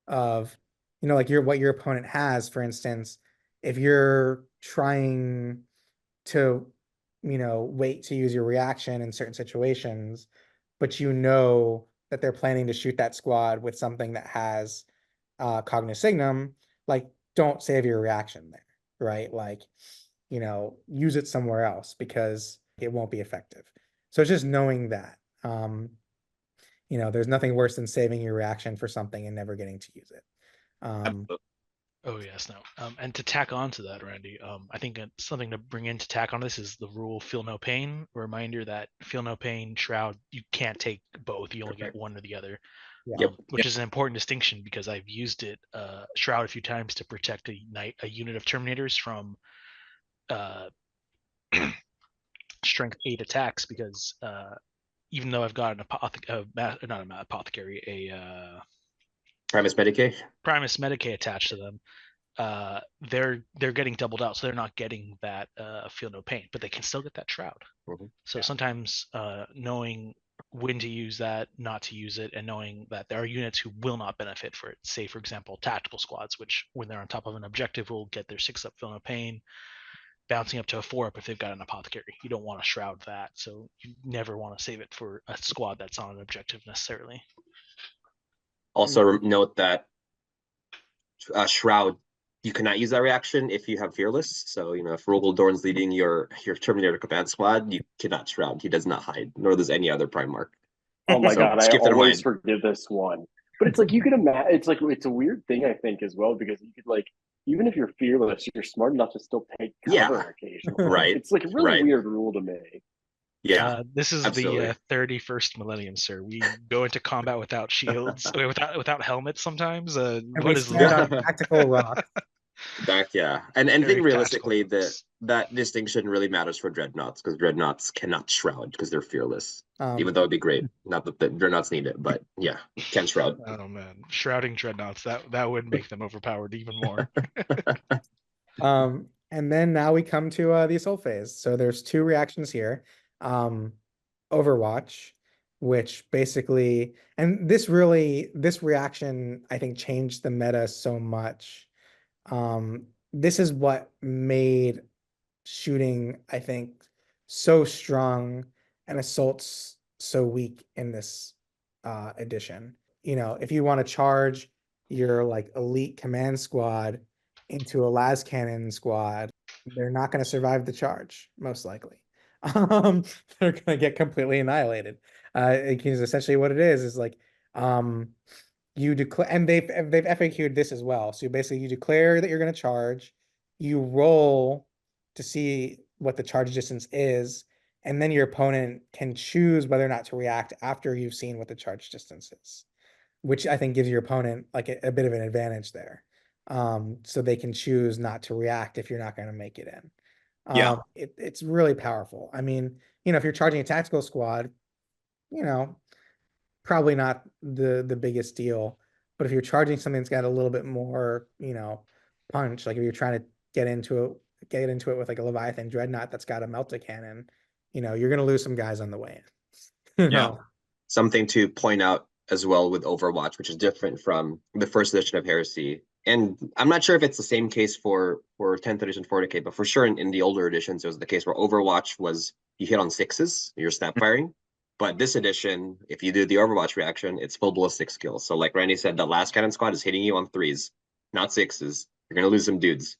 of like what your opponent has. For instance, if you're trying to wait to use your reaction in certain situations, but that they're planning to shoot that squad with something that has cognosignum, like don't save your reaction there, right? Like use it somewhere else because it won't be effective. So it's just knowing that there's nothing worse than saving your reaction for something and never getting to use it. Oh yes, no. And to tack on to that, Randy, I think something to bring in to tack on this is the rule "feel no pain." A reminder that "feel no pain" shroud, you can't take both; you only get one or the other. Yeah. Which is an important distinction because I've used it shroud a few times to protect a unit of Terminators from strength 8 attacks because even though I've got an apothecary, a Primus Medicae. Primus Medicae attached to them, they're getting doubled out, so they're not getting that feel no pain, but they can still get that shroud. Mm-hmm. So sometimes knowing when to use that, not to use it, and knowing that there are units who will not benefit for it. Say, for example, tactical squads, which when they're on top of an objective will get their 6-up feel no pain, bouncing up to a 4-up if they've got an apothecary. You don't want to shroud that, so you never want to save it for a squad that's on an objective necessarily. Also note that shroud, you cannot use that reaction if you have fearless. So if Rogel Dorn's leading your Terminator command squad, you cannot shroud. He does not hide, nor does any other Primarch. Oh my So god, I keep that in always mind. forgive this one. But it's like you could imagine. It's like it's a weird thing I think as well because you could like even if you're fearless, you're smart enough to still take cover occasionally. Right. It's like a really weird rule to me. Yeah. This is absolutely. the 31st millennium, sir. We go into combat without shields, without helmets sometimes. And what we is stand the on tactical rock. Yeah. And Very think realistically tactical. that distinction really matters for dreadnoughts because dreadnoughts cannot shroud because they're fearless. Even though it'd be great. Not that the dreadnoughts need it, but yeah, can't shroud. Oh man, shrouding dreadnoughts, that would make them overpowered even more. And then now we come to the assault phase. So there's 2 reactions here. Overwatch, which basically, and this reaction I think changed the meta so much. This is what made shooting, I think, so strong and assaults so weak in this edition. If you want to charge your like elite command squad into a las cannon squad, they're not going to survive the charge, most likely. They're going to get completely annihilated. Because essentially what it is like, you declare, and they've FAQ'd this as well. So basically you declare that you're going to charge, you roll to see what the charge distance is, and then your opponent can choose whether or not to react after you've seen what the charge distance is, which I think gives your opponent like a bit of an advantage there. So they can choose not to react if you're not going to make it in. Yeah. It's really powerful. I mean, if you're charging a tactical squad, probably not the biggest deal. But if you're charging something that's got a little bit more, punch, like if you're trying to get into it with like a Leviathan Dreadnought that's got a melta cannon, you're gonna lose some guys on the way in. Yeah. Something to point out as well with Overwatch, which is different from the first edition of Heresy. And I'm not sure if it's the same case for 10th edition 40k, but for sure in the older editions, it was the case where Overwatch was you hit on sixes, you're snap firing. But this edition, if you do the Overwatch reaction, it's full ballistic skill. So like Randy said, the last cannon squad is hitting you on threes, not sixes. You're going to lose some dudes.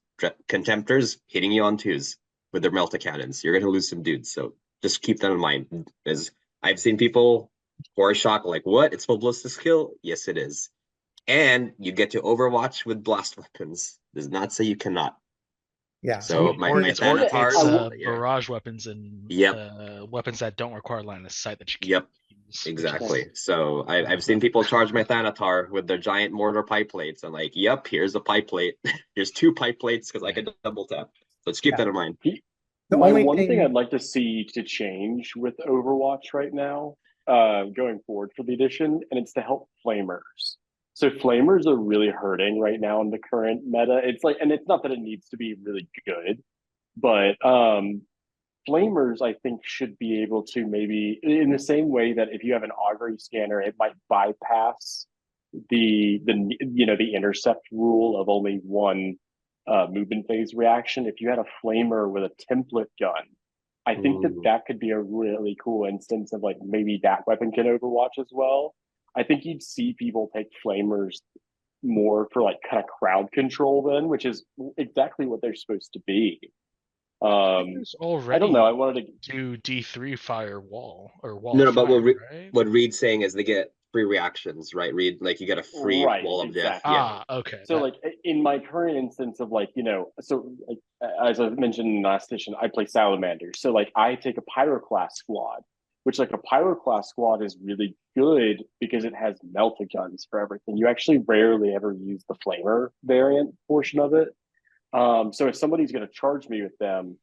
Contemptors hitting you on twos with their melta cannons. You're going to lose some dudes. So just keep that in mind. As I've seen people horror shock, like, what? It's full ballistic skill? Yes, it is. And you get to Overwatch with blast weapons. Does not say you cannot. Yeah. So it's barrage weapons and weapons that don't require line of sight that you can use. Exactly. So I've seen people charge my Thanatar with their giant mortar pipe plates. And like, yep, here's a pipe plate. Here's 2 pipe plates because I can double tap. So let's keep that in mind. The one thing I'd like to see to change with Overwatch right now, going forward for the edition, and it's to help flamers. So flamers are really hurting right now in the current meta. It's like, and it's not that it needs to be really good, but flamers I think should be able to, maybe in the same way that if you have an augury scanner, it might bypass the intercept rule of only one movement phase reaction. If you had a flamer with a template gun, I think that could be a really cool instance of like maybe that weapon can Overwatch as well. I think you'd see people take flamers more for like kind of crowd control then, which is exactly what they're supposed to be. Already I don't know. I wanted to do D3 fire wall or wall. No, of fire, but what Reed's saying is they get free reactions, right? Reed, like you get a free wall of death. Yeah. Okay. So like in my current instance of like, so like, as I mentioned in the last edition, I play Salamanders. So like I take a Pyroclast squad, which like a Pyroclast squad is really good because it has melta guns for everything. You actually rarely ever use the flamer variant portion of it. So if somebody's going to charge me with them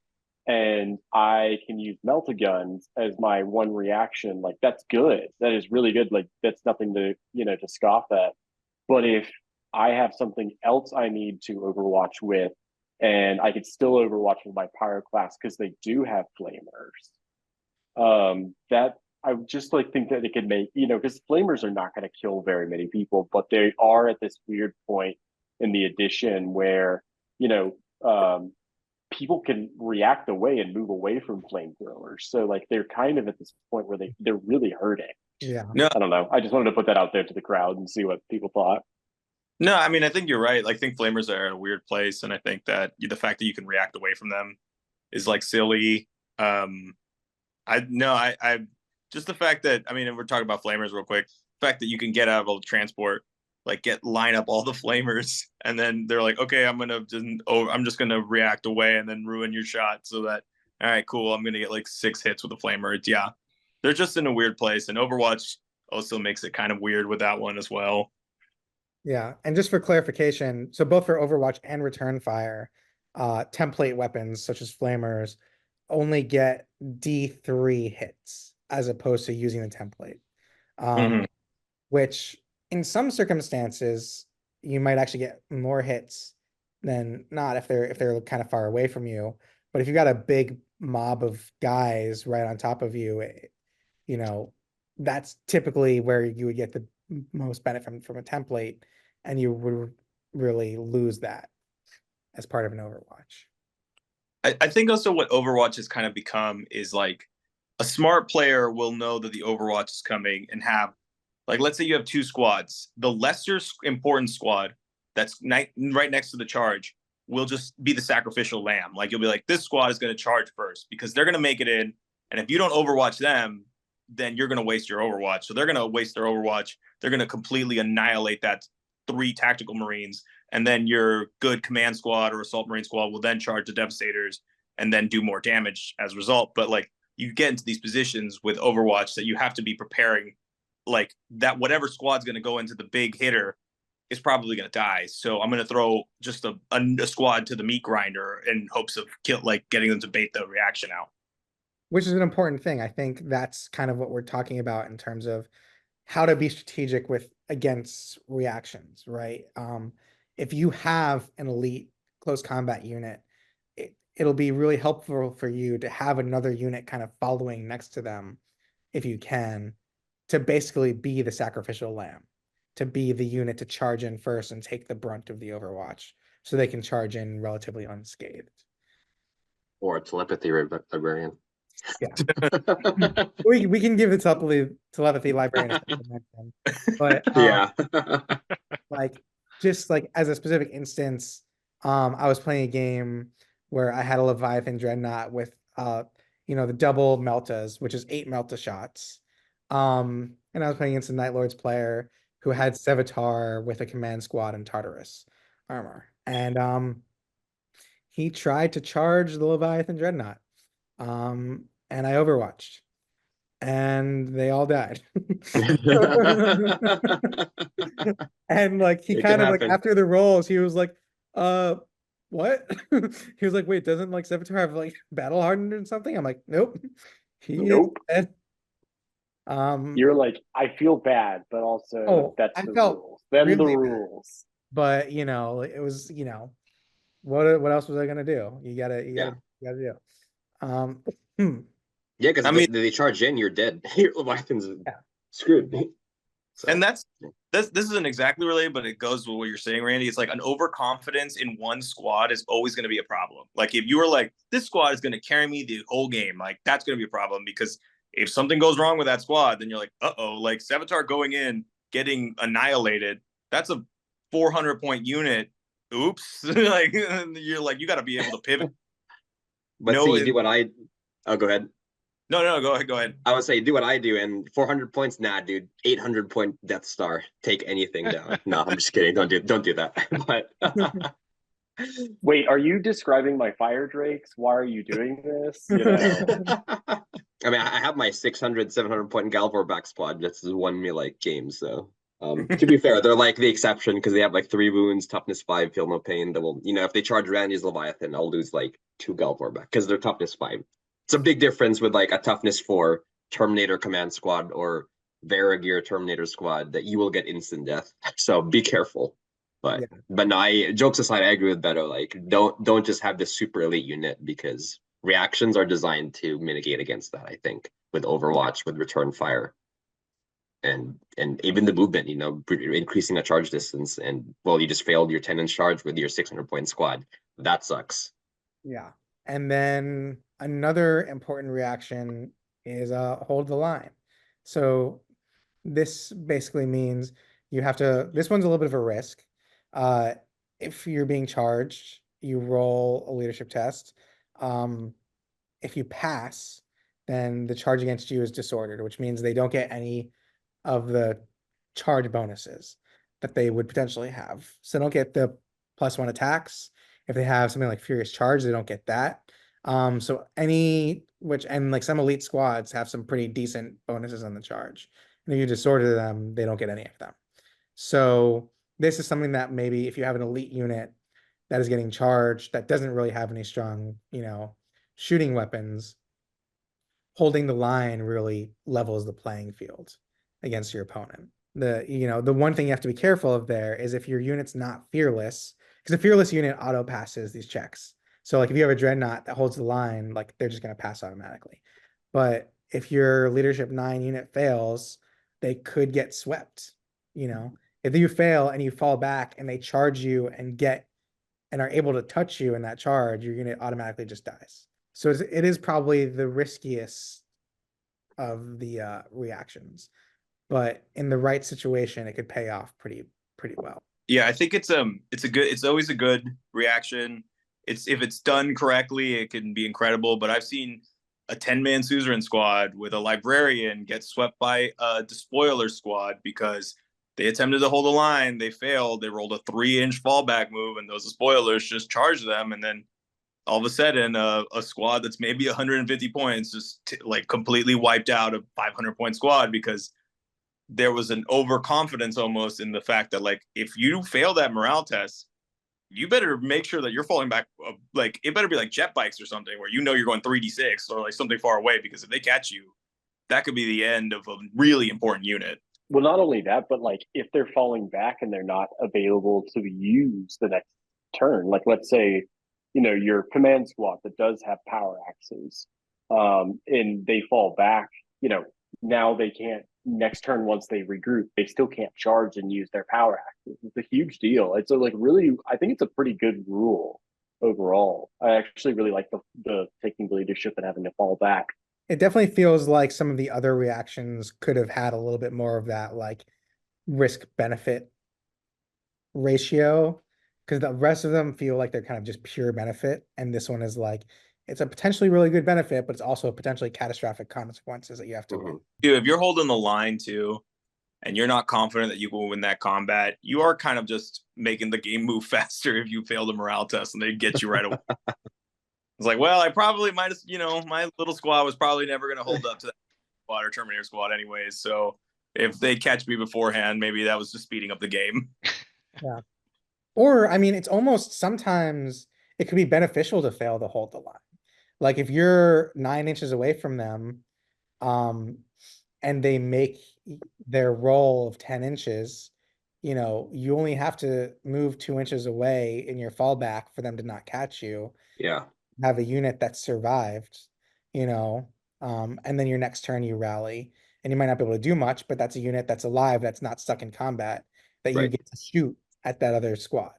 and I can use melta guns as my one reaction, like that's good. That is really good. Like that's nothing to, to scoff at. But if I have something else I need to Overwatch with, and I could still Overwatch with my Pyroclast because they do have flamers, that I just like think that it could make, because flamers are not going to kill very many people, but they are at this weird point in the edition where, people can react away and move away from flamethrowers. So like they're kind of at this point where they're really hurting. Yeah. No, I don't know. I just wanted to put that out there to the crowd and see what people thought. No, I mean, I think you're right. I think flamers are at a weird place, and I think that the fact that you can react away from them is like silly. I just the fact that, I mean, if we're talking about flamers real quick, the fact that you can get out of a transport, like line up all the flamers, and then they're like, okay, I'm just gonna react away and then ruin your shot, so that, all right, cool, I'm gonna get like 6 hits with a flamer. They're just in a weird place, and Overwatch also makes it kind of weird with that one as well. Yeah, and just for clarification, so both for Overwatch and Return Fire, template weapons such as flamers only get D3 hits as opposed to using the template, which in some circumstances you might actually get more hits than not if they're kind of far away from you. But if you got a big mob of guys right on top of you, that's typically where you would get the most benefit from a template, and you would really lose that as part of an Overwatch. I think also what Overwatch has kind of become is like a smart player will know that the Overwatch is coming and have, like, let's say you have 2 squads. The lesser important squad that's right next to the charge will just be the sacrificial lamb. Like you'll be like, this squad is going to charge first because they're going to make it in. And if you don't overwatch them, then you're going to waste your overwatch. So they're going to waste their overwatch. They're going to completely annihilate that 3 tactical marines. And then your good command squad or assault marine squad will then charge the devastators and then do more damage as a result. But like you get into these positions with overwatch that you have to be preparing like that whatever squad's going to go into the big hitter is probably going to die. So I'm going to throw just a squad to the meat grinder in hopes of getting them to bait the reaction out. Which is an important thing. I think that's kind of what we're talking about in terms of how to be strategic against reactions, right? If you have an elite close combat unit, it'll be really helpful for you to have another unit kind of following next to them, if you can, to basically be the sacrificial lamb, to be the unit to charge in first and take the brunt of the overwatch so they can charge in relatively unscathed. Or a telepathy librarian. Yeah. we can give the telepathy librarian a mention. But yeah. like just like as a specific instance, I was playing a game where I had a Leviathan Dreadnought with the double meltas, which is 8 melta shots. And I was playing against a Night Lords player who had Sevatar with a command squad and Tartarus armor. And he tried to charge the Leviathan Dreadnought. And I overwatched. And they all died. And like he kind of like after the rolls, he was like, what? He was like, wait, doesn't like Sevatar have like battle hardened or something? I'm like, nope. Nope. Dead. You're like, I feel bad, but also that's the rules. Them really the rules. But it was, what else was I gonna do? You gotta do. Yeah, because they charge in, you're dead. Your Leviathan's screwed. So. And this isn't exactly related, but it goes with what you're saying, Randy. It's like an overconfidence in one squad is always going to be a problem. Like if you were like, this squad is going to carry me the whole game, like that's going to be a problem because if something goes wrong with that squad, then you're like, like Sevatar going in, getting annihilated, that's a 400-point unit. Oops. Like you're like, you got to be able to pivot. But see, do what I... Oh, go ahead. No, go ahead. I would say do what I do, and 400 points, nah, dude. 800-point Death Star, take anything down. No, I'm just kidding. Don't do that. But wait, are you describing my fire drakes? Why are you doing this? I mean, I have my 600, 700-point Galvor back squad. This is won me like games. So to be fair, they're like the exception because they have like 3 wounds, toughness 5, feel no pain. That will, if they charge Randy's Leviathan, I'll lose like 2 Galvor back because they're toughness 5. It's a big difference with like a toughness 4 Terminator command squad or Varagir Terminator squad that you will get instant death. So be careful. But no, jokes aside, I agree with Beto. Like don't just have this super elite unit because reactions are designed to mitigate against that. I think with Overwatch, with return fire, and even the movement, increasing the charge distance. And well, you just failed your 10-inch charge with your 600-point squad. That sucks. Yeah, and then another important reaction is hold the line. So this basically means you have to, this one's a little bit of a risk. If you're being charged, you roll a leadership test. If you pass, then the charge against you is disordered, which means they don't get any of the charge bonuses that they would potentially have. So they don't get the +1 attacks. If they have something like Furious Charge, they don't get that. And like some elite squads have some pretty decent bonuses on the charge. And if you disorder them, they don't get any of them. So this is something that maybe if you have an elite unit that is getting charged, that doesn't really have any strong, shooting weapons, holding the line really levels the playing field against your opponent. The one thing you have to be careful of there is if your unit's not fearless, because a fearless unit auto passes these checks. So like if you have a dreadnought that holds the line, like they're just going to pass automatically. But if your leadership 9 unit fails, they could get swept. If you fail and you fall back and they charge you and are able to touch you in that charge, your unit automatically just dies. So it is probably the riskiest of the reactions, but in the right situation, it could pay off pretty well. Yeah, I think it's always a good reaction. If it's done correctly, it can be incredible. But I've seen a 10-man suzerain squad with a librarian get swept by a despoiler squad because they attempted to hold a line, they failed, they rolled a 3-inch fallback move, and those despoilers just charged them, and then all of a sudden, a squad that's maybe 150 points just like completely wiped out a 500-point squad because there was an overconfidence almost in the fact that like if you fail that morale test, you better make sure that you're falling back. Like it better be like jet bikes or something where you're going 3d6 or like something far away, because if they catch you, that could be the end of a really important unit. Well, not only that, but like if they're falling back and they're not available to use the next turn, like let's say, your command squad that does have power axes, and they fall back, now they can't next turn once they regroup, they still can't charge and use their power axes. It's a huge deal. It's a, like really, I think it's a pretty good rule overall. I actually really like the taking the leadership and having to fall back. It definitely feels like some of the other reactions could have had a little bit more of that like risk benefit ratio, because the rest of them feel like they're kind of just pure benefit, and this one is like it's a potentially really good benefit, but it's also potentially catastrophic consequences that you have to win. Dude, if you're holding the line too, and you're not confident that you will win that combat, you are kind of just making the game move faster if you fail the morale test and they get you right away. It's like, well, I probably might have, my little squad was probably never going to hold up to that squad or Terminator squad anyways. So if they catch me beforehand, maybe that was just speeding up the game. Yeah. Or, I mean, it's almost sometimes it could be beneficial to fail to hold the line. Like if you're 9 inches away from them, and they make their roll of 10 inches, you only have to move 2 inches away in your fallback for them to not catch you. Yeah. Have a unit that survived, and then your next turn you rally, and you might not be able to do much, but that's a unit that's alive, that's not stuck in combat, that you Right. get to shoot at that other squad.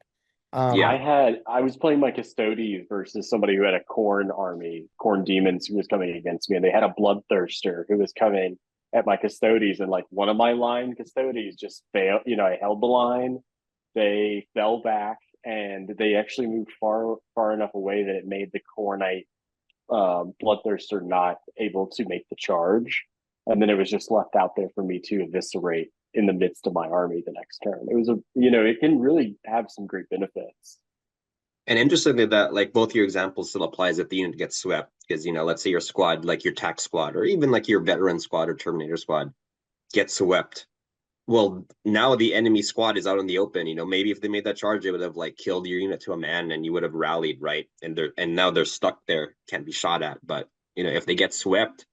Yeah. I was playing my Custodes versus somebody who had a Khorne army, Khorne demons who was coming against me, and they had a Bloodthirster who was coming at my Custodes, and like one of my line Custodes just failed. I held the line, they fell back, and they actually moved far enough away that it made the Khornite Bloodthirster not able to make the charge, and then it was just left out there for me to eviscerate in the midst of my army the next turn. It was it can really have some great benefits. And interestingly, that like both your examples still applies if the unit gets swept, because let's say your squad, like your tax squad, or even like your veteran squad or Terminator squad, gets swept. Well, now the enemy squad is out in the open. Maybe if they made that charge, they would have like killed your unit to a man, and you would have rallied, right? And now they're stuck there, can't be shot at. But if they get swept,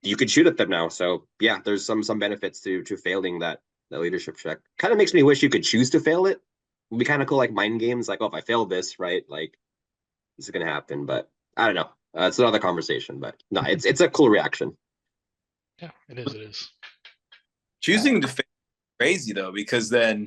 you could shoot at them now. So yeah, there's some benefits to failing that leadership check. Kind of makes me wish you could choose to fail it. It'd be kind of cool, like mind games, like, oh, if I fail this, right, like this is gonna happen. But I don't know. It's another conversation. But no, it's a cool reaction. Yeah, it is. It is. Choosing to fail crazy though, because then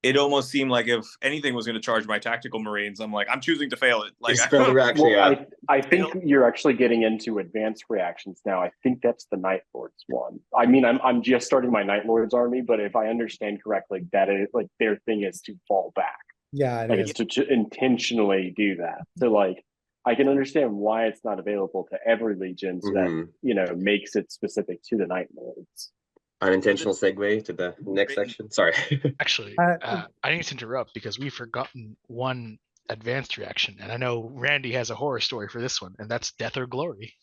it almost seemed like if anything was going to charge my tactical marines, I'm like, I'm choosing to fail it. Like, fail the reaction. Well, Yeah. I think you're actually getting into advanced reactions now. I think that's the Night Lords one. I mean, I'm just starting my Night Lords army, but if I understand correctly, that is like their thing is to fall back. Yeah, like it's to intentionally do that. So like I can understand why it's not available to every legion, so that makes it specific to the Night Lords. Unintentional segue to the next section. Sorry. Actually, I need to interrupt because we've forgotten one advanced reaction, and I know Randy has a horror story for this one, and that's Death or Glory.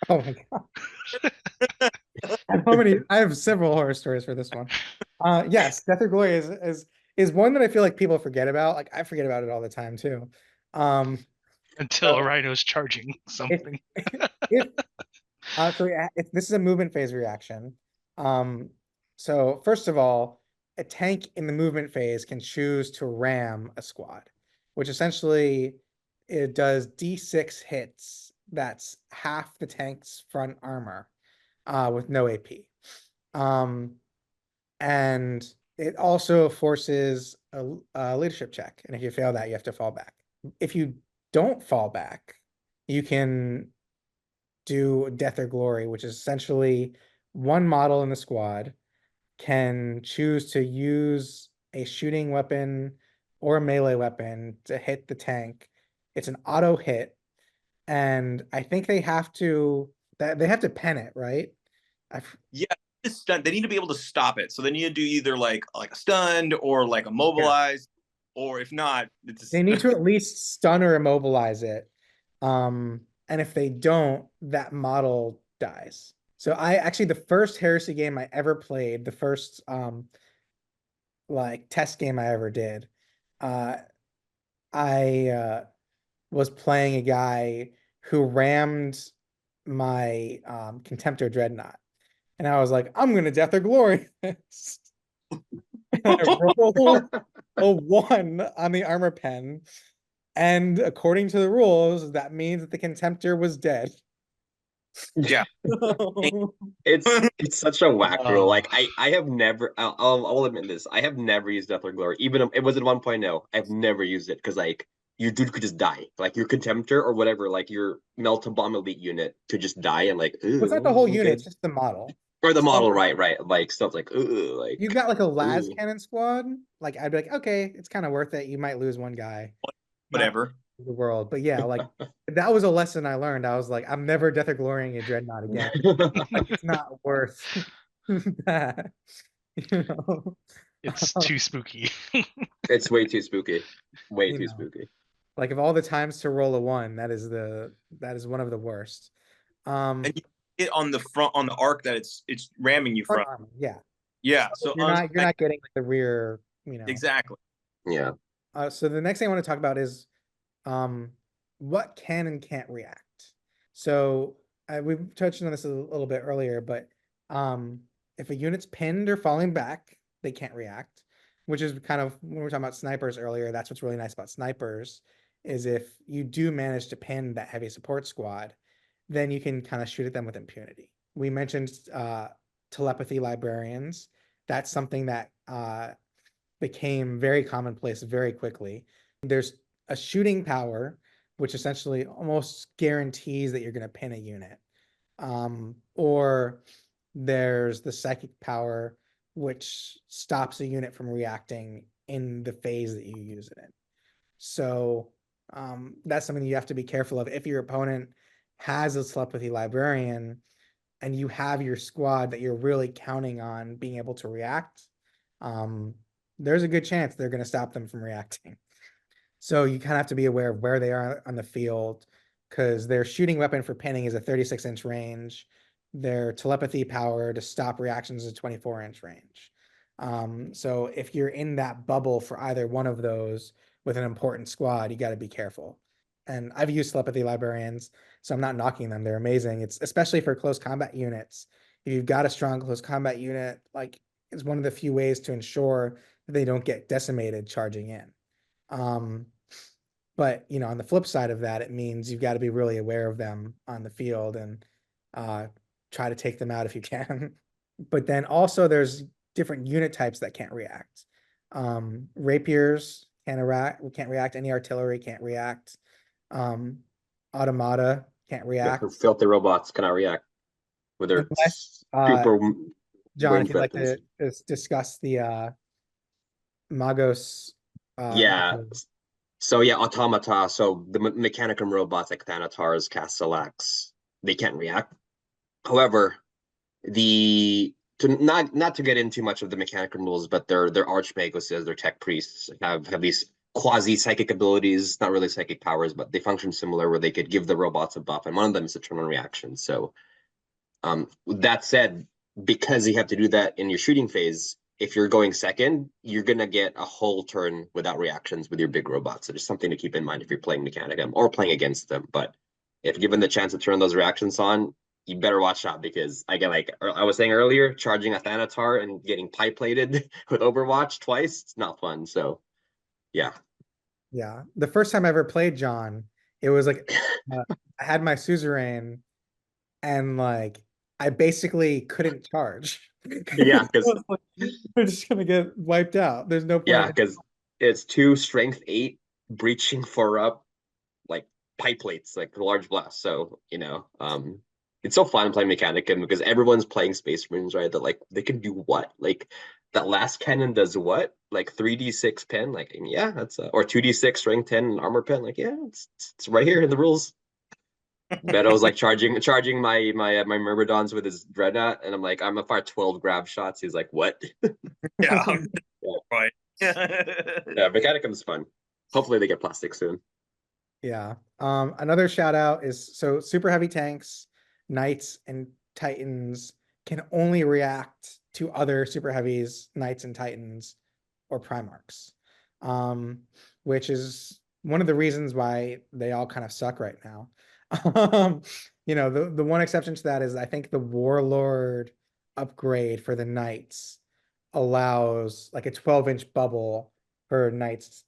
Oh my god. I have several horror stories for this one. Yes, Death or Glory is one that I feel like people forget about. Like I forget about it all the time too. Until Rhino's charging something. If this is a movement phase reaction. So first of all, a tank in the movement phase can choose to ram a squad, which essentially it does D6 hits. That's half the tank's front armor, with no AP. And it also forces a leadership check, and if you fail that, you have to fall back. If you don't fall back, you can do Death or Glory, which is essentially one model in the squad can choose to use a shooting weapon or a melee weapon to hit the tank. It's an auto hit, and I think they have to pen it, right? Yeah, they need to be able to stop it. So they need to do either like a stunned or like a mobilized, or if not, they need to at least stun or immobilize it. And if they don't, that model dies. So I actually, the first Heresy game I ever played, the first like test game I ever did, I was playing a guy who rammed my Contemptor Dreadnought. And I was like, I'm gonna Death or Glory this. And I rolled a 1 on the armor pen. And according to the rules, that means that the Contemptor was dead. Yeah. It's such a whack rule. Like I have never, I'll admit this, I have never used Death or Glory. Even it was at 1.0, I've never used it because like your dude could just die. Like your Contemptor or whatever, like your Melt Bomb Elite unit could just die and like, Well, it's not the whole unit, it's just the model. Or the model, right. Like stuff like, like you got like a las cannon squad, like I'd be like, okay, it's kind of worth it. You might lose one guy. Whatever. The world. But yeah, like that was a lesson I learned. I was like, I'm never Death or Glorying a Dreadnought again. Like, it's not worth that. You know? It's too spooky. It's way too spooky. Way too spooky. Like of all the times to roll a 1, that is one of the worst. And you hit on the front on the arc that it's ramming you from. Yeah. So you're not getting the rear, you know. Exactly. Yeah. So the next thing I want to talk about is what can and can't react. So we touched on this a little bit earlier, but if a unit's pinned or falling back, they can't react, which is kind of when we were talking about snipers earlier. That's what's really nice about snipers is if you do manage to pin that heavy support squad, then you can kind of shoot at them with impunity. We mentioned telepathy librarians. That's something that became very commonplace very quickly. There's a shooting power, which essentially almost guarantees that you're going to pin a unit. Or there's the psychic power, which stops a unit from reacting in the phase that you use it in. So that's something you have to be careful of. If your opponent has a telepathy librarian and you have your squad that you're really counting on being able to react, there's a good chance they're going to stop them from reacting. So you kind of have to be aware of where they are on the field, because their shooting weapon for pinning is a 36-inch range. Their telepathy power to stop reactions is a 24-inch range. So if you're in that bubble for either one of those with an important squad, you got to be careful. And I've used telepathy librarians, so I'm not knocking them. They're amazing. It's especially for close combat units. If you've got a strong close combat unit, like it's one of the few ways to ensure that they don't get decimated charging in. But you know, on the flip side of that, it means you've got to be really aware of them on the field and try to take them out if you can. But then also there's different unit types that can't react. Rapiers can't react. Any artillery can't react. Automata can't react. Yeah, filthy robots cannot react. Whether it's super. John, if you'd like to discuss the Magos. Yeah. So yeah, automata. So the Mechanicum robots like Thanatars, Castellax, they can't react. However, not to get into much of the Mechanicum rules, but their Archmagoses, their tech priests have these quasi psychic abilities, not really psychic powers, but they function similar where they could give the robots a buff, and one of them is a turn on reaction. So that said, because you have to do that in your shooting phase, if you're going second, you're gonna get a whole turn without reactions with your big robots. So just something to keep in mind if you're playing Mechanicum or playing against them. But if given the chance to turn those reactions on, you better watch out, because again, like I was saying earlier, charging a Thanatar and getting pipe plated with Overwatch twice, it's not fun. So yeah. Yeah. The first time I ever played John, it was like I had my suzerain and like I basically couldn't charge. Yeah, because we're just gonna get wiped out. There's no point. Yeah, because it's 2 strength 8 breaching for up like pipe plates, like large blast. So you know, it's so fun playing Mechanicum because everyone's playing Space Marines, right? That like they can do what? Like that last cannon does what? like 3d6 pen, like yeah, that's or 2d6 strength 10 armor pen, like yeah, it's right here in the rules. Beto was like charging my Myrmidons with his dreadnought, and I'm like, I'm gonna fire 12 grab shots. He's like, what? Yeah, Yeah. right. Yeah, Mechanicum's fun. Hopefully they get plastic soon. Yeah. Another shout out is so super heavy tanks, knights and titans can only react to other super heavies, knights and titans, or primarchs. Which is one of the reasons why they all kind of suck right now. You know, the one exception to that is I think the warlord upgrade for the knights allows like a 12-inch bubble for knights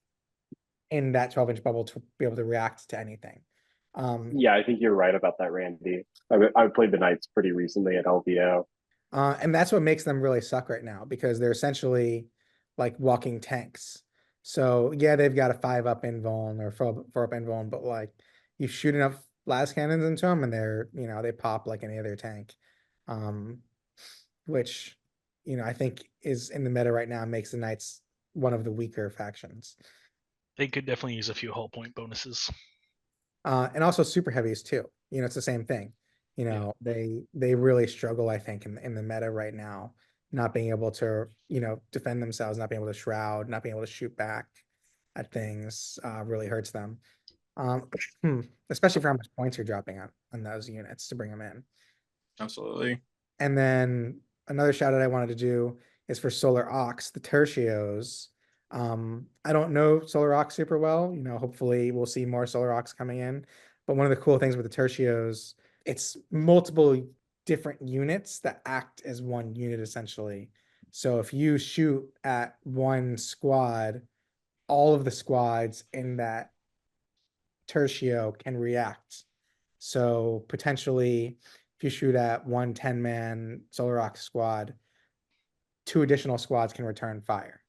in that 12-inch bubble to be able to react to anything. Yeah, I think you're right about that, Randy. I played the Knights pretty recently at LVO. And that's what makes them really suck right now because they're essentially like walking tanks. So yeah, they've got a 5-up invuln or 4-up invuln, but like you shoot enough blast cannons into them and they're, you know, they pop like any other tank. Which, you know, I think is in the meta right now makes the Knights one of the weaker factions. They could definitely use a few hull point bonuses. And also super heavies too. You know, it's the same thing. You know, they really struggle, I think, in the meta right now, not being able to, you know, defend themselves, not being able to shroud, not being able to shoot back at things, really hurts them. Especially for how much points you're dropping on those units to bring them in. Absolutely. And then another shout out I wanted to do is for Solar Ox, the Tertios. I don't know Solar Ox super well. You know, hopefully we'll see more Solar Ox coming in. But one of the cool things with the Tertios, it's multiple different units that act as one unit essentially. So if you shoot at one squad, all of the squads in that Tertio can react. So potentially, if you shoot at one 10-man Solar Ox squad, 2 additional squads can return fire,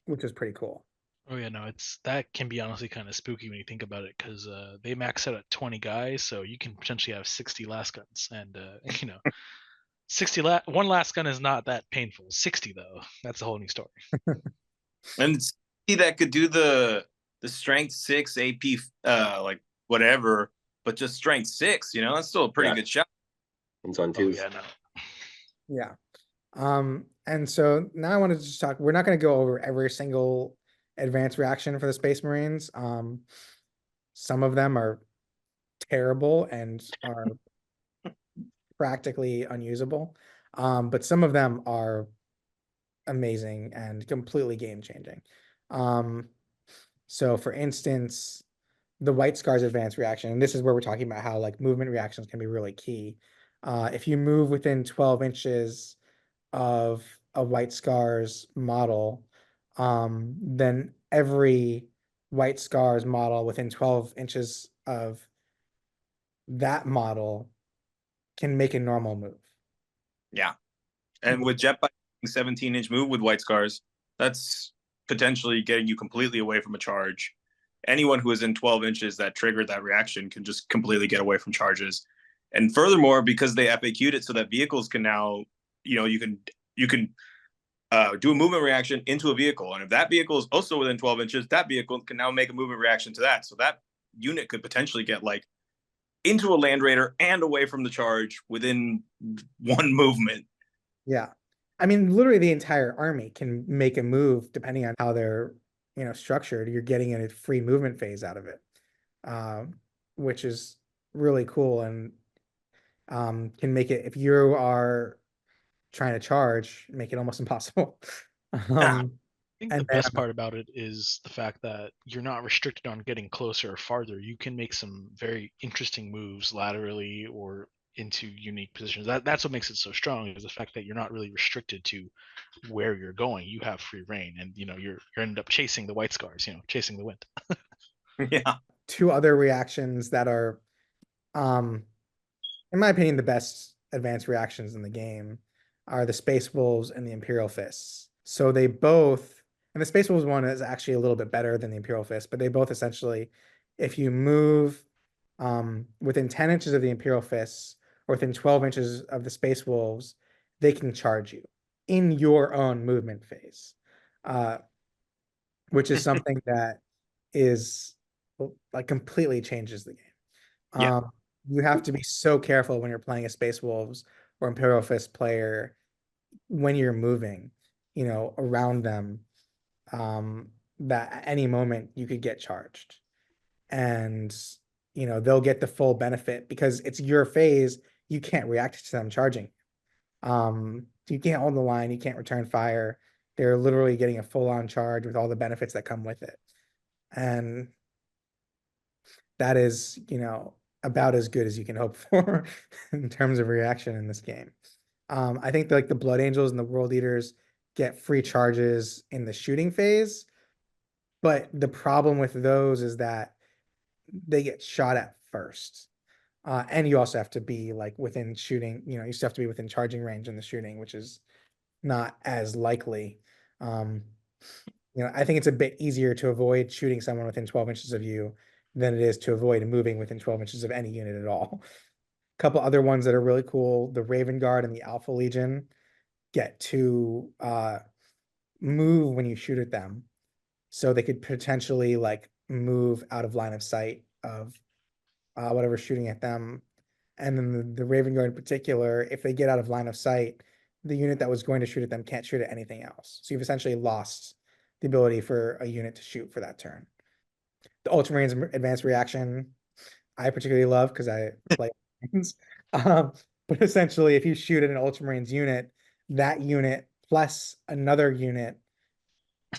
which is pretty cool. Oh yeah, no, it's that can be honestly kind of spooky when you think about it, because they max out at 20 guys, so you can potentially have 60 last guns, and you know, 60 one last gun is not that painful. 60 though, that's a whole new story. And see that could do the strength 6 AP like whatever, but just strength 6, you know, that's still a pretty good shot. And so on Oh twos. yeah, no. Yeah. And so now I wanted to just talk, we're not going to go over every single advanced reaction for the Space Marines. Some of them are terrible and are practically unusable. But some of them are amazing and completely game changing. So for instance, the White Scars advanced reaction, and this is where we're talking about how like movement reactions can be really key. If you move within 12 inches of a White Scars model, then every White Scars model within 12 inches of that model can make a normal move. Yeah. And with Jetbike 17-inch move with White Scars, that's potentially getting you completely away from a charge. Anyone who is in 12 inches that triggered that reaction can just completely get away from charges. And furthermore, because they FAQ'd it so that vehicles can now, you know, you can do a movement reaction into a vehicle. And if that vehicle is also within 12 inches, that vehicle can now make a movement reaction to that. So that unit could potentially get like into a Land Raider and away from the charge within one movement. Yeah. I mean, literally the entire army can make a move depending on how they're, you know, structured. You're getting a free movement phase out of it, which is really cool and can make it, if you are trying to charge, make it almost impossible. I think the best part about it is the fact that you're not restricted on getting closer or farther. You can make some very interesting moves laterally or into unique positions. That's what makes it so strong, is the fact that you're not really restricted to where you're going. You have free reign, and you know you're end up chasing the White Scars, you know, chasing the wind. Yeah. 2 other reactions that are, in my opinion, the best advanced reactions in the game are the Space Wolves and the Imperial Fists. So they both, and the Space Wolves one is actually a little bit better than the Imperial Fist, but they both essentially, if you move within 10 inches of the Imperial Fists or within 12 inches of the Space Wolves, they can charge you in your own movement phase. which is something that is like completely changes the game. Yeah. You have to be so careful when you're playing a Space Wolves or Imperial Fist player when you're moving, around them, that at any moment you could get charged. And, they'll get the full benefit because it's your phase. You can't react to them charging. You can't hold the line, you can't return fire. They're literally getting a full-on charge with all the benefits that come with it. And that is, about as good as you can hope for in terms of reaction in this game. I think like the Blood Angels and the World Eaters get free charges in the shooting phase, but the problem with those is that they get shot at first. And you also have to be like within shooting, you still have to be within charging range in the shooting, which is not as likely. I think it's a bit easier to avoid shooting someone within 12 inches of you than it is to avoid moving within 12 inches of any unit at all. A couple other ones that are really cool, the Raven Guard and the Alpha Legion get to move when you shoot at them. So they could potentially like move out of line of sight of whatever's shooting at them. And then the Raven Guard in particular, if they get out of line of sight, the unit that was going to shoot at them can't shoot at anything else. So you've essentially lost the ability for a unit to shoot for that turn. The Ultramarines advanced reaction, I particularly love because I play Ultramarines. But essentially, if you shoot at an Ultramarines unit, that unit plus another unit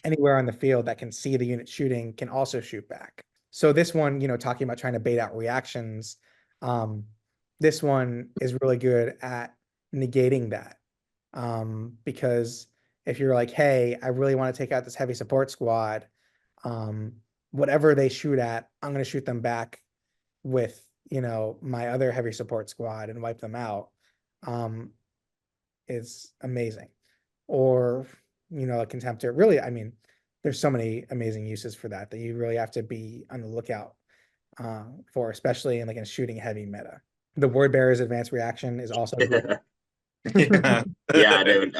anywhere on the field that can see the unit shooting can also shoot back. So this one, talking about trying to bait out reactions, this one is really good at negating that. Because if you're like, hey, I really want to take out this heavy support squad, whatever they shoot at, I'm going to shoot them back with, my other heavy support squad and wipe them out, is amazing. Or, a Contemptor. Really, I mean, there's so many amazing uses for that you really have to be on the lookout for, especially in like a shooting heavy meta. The Word Bearer's advanced reaction is also great. Yeah, dude.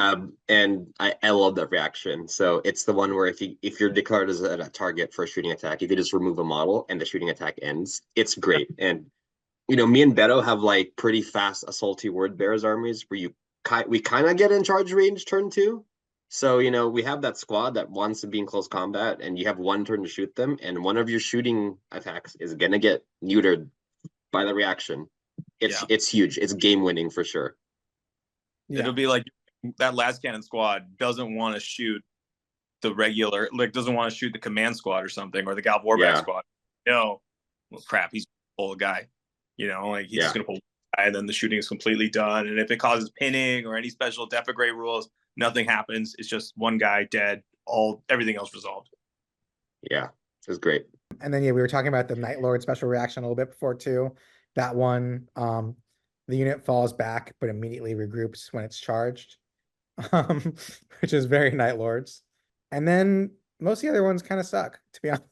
And I love that reaction. So it's the one where if you're declared as a target for a shooting attack, you can just remove a model and the shooting attack ends. It's great. And me and Beto have like pretty fast assaulty Word Bearers armies where we kind of get in charge range turn 2. So we have that squad that wants to be in close combat, and you have one turn to shoot them, and one of your shooting attacks is gonna get neutered by the reaction. It's huge. It's game winning for sure. Yeah. It'll be like that last cannon squad doesn't want to shoot the regular, like doesn't want to shoot the command squad or something, or the Galv Warback squad. No, well, crap, he's a pull guy. Like he's just gonna pull a guy, and then the shooting is completely done. And if it causes pinning or any special defegrate rules, nothing happens. It's just one guy dead. Everything else resolved. Yeah, it was great. And then we were talking about the Night Lord special reaction a little bit before too. That one, the unit falls back but immediately regroups when it's charged, which is very Night Lords. And then most of the other ones kind of suck, to be honest.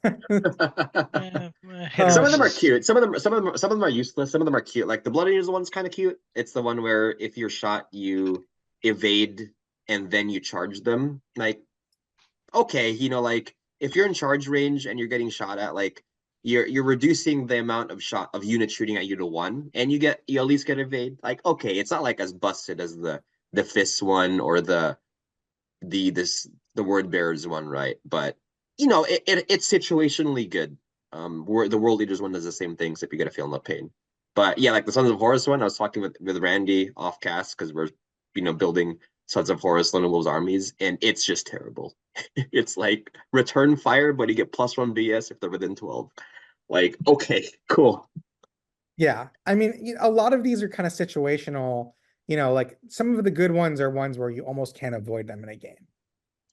Some of them are cute. Some of them are useless. Some of them are cute. Like the Blood Angels one's kind of cute. It's the one where if you're shot, you evade and then you charge them. Like, okay, like if you're in charge range and you're getting shot at, like you're reducing the amount of units shooting at you to 1, and you at least get evade. Like, okay, it's not like as busted as the Fist one or the Word Bearers one, right? But it's situationally good. Where the World Leaders one does the same thing, except you get to feel no pain. But yeah, like the Sons of Horus one, I was talking with Randy off cast because we're building Sons of Horus Lone Wolves armies, and it's just terrible. It's like return fire, but you get +1 BS if they're within 12. Like, okay, cool. Yeah, I mean, a lot of these are kind of situational. Like some of the good ones are ones where you almost can't avoid them in a game.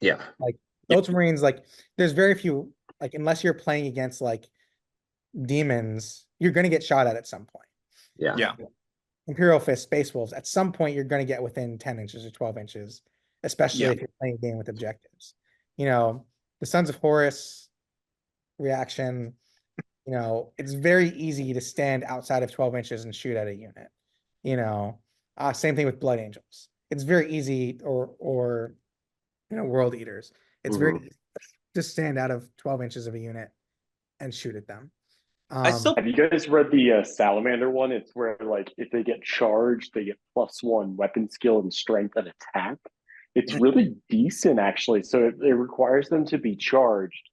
Yeah, like Ultramarines, like there's very few, like unless you're playing against like demons, you're going to get shot at some point. Yeah. Imperial Fist, Space Wolves, at some point you're going to get within 10 inches or 12 inches, especially if you're playing a game with objectives. The Sons of Horus reaction, it's very easy to stand outside of 12 inches and shoot at a unit. Same thing with Blood Angels. It's very easy, or World Eaters. It's very easy just stand out of 12 inches of a unit and shoot at them. I still Have you guys read the Salamander one? It's where like if they get charged, they get +1 weapon skill and strength and attack. It's really decent actually. So it requires them to be charged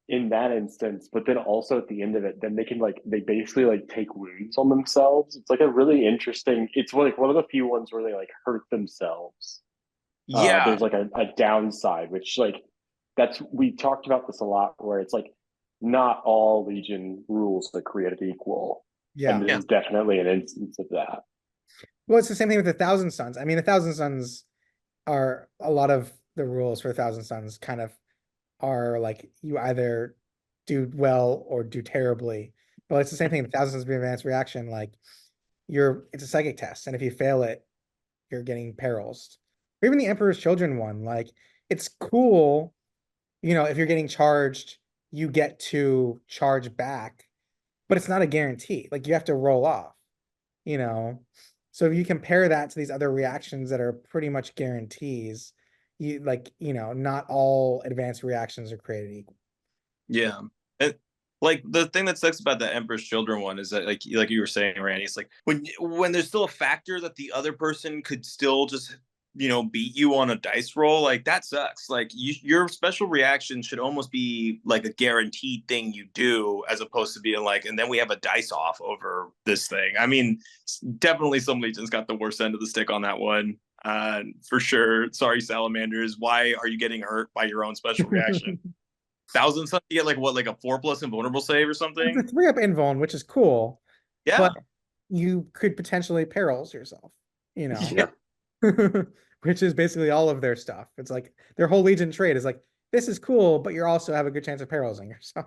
in that instance, but then also at the end of it, then they basically like take wounds on themselves. It's like a really interesting. It's like one of the few ones where they like hurt themselves. yeah. There's like a downside, which like we talked about this a lot, where it's like not all Legion rules are created equal. Yeah. And this is definitely an instance of that. Well, it's the same thing with the Thousand Suns. I mean, the Thousand Suns are a lot of the rules for the Thousand Suns kind of are like you either do well or do terribly. But it's the same thing. The Thousand Suns of advanced reaction, like it's a psychic test, and if you fail it, you're getting perils. Or even the Emperor's Children one, like it's cool, if you're getting charged, you get to charge back, but it's not a guarantee. Like you have to roll off, you know. So if you compare that to these other reactions that are pretty much guarantees, not all advanced reactions are created equal. Yeah. Like the thing that sucks about the Emperor's Children one is that like you were saying, Randy, it's like when there's still a factor that the other person could still just beat you on a dice roll, like that sucks. Like your special reaction should almost be like a guaranteed thing you do, as opposed to being like, and then we have a dice off over this thing. I mean, definitely some Legions got the worst end of the stick on that one, for sure. Sorry, Salamanders, why are you getting hurt by your own special reaction? Thousand Suns, you get like what, like a 4+ invulnerable save or something? It's a 3-up invuln, which is cool. Yeah. But you could potentially perils yourself, Yeah. which is basically all of their stuff. It's like their whole Legion trait is like, this is cool, but you also have a good chance of perils yourself.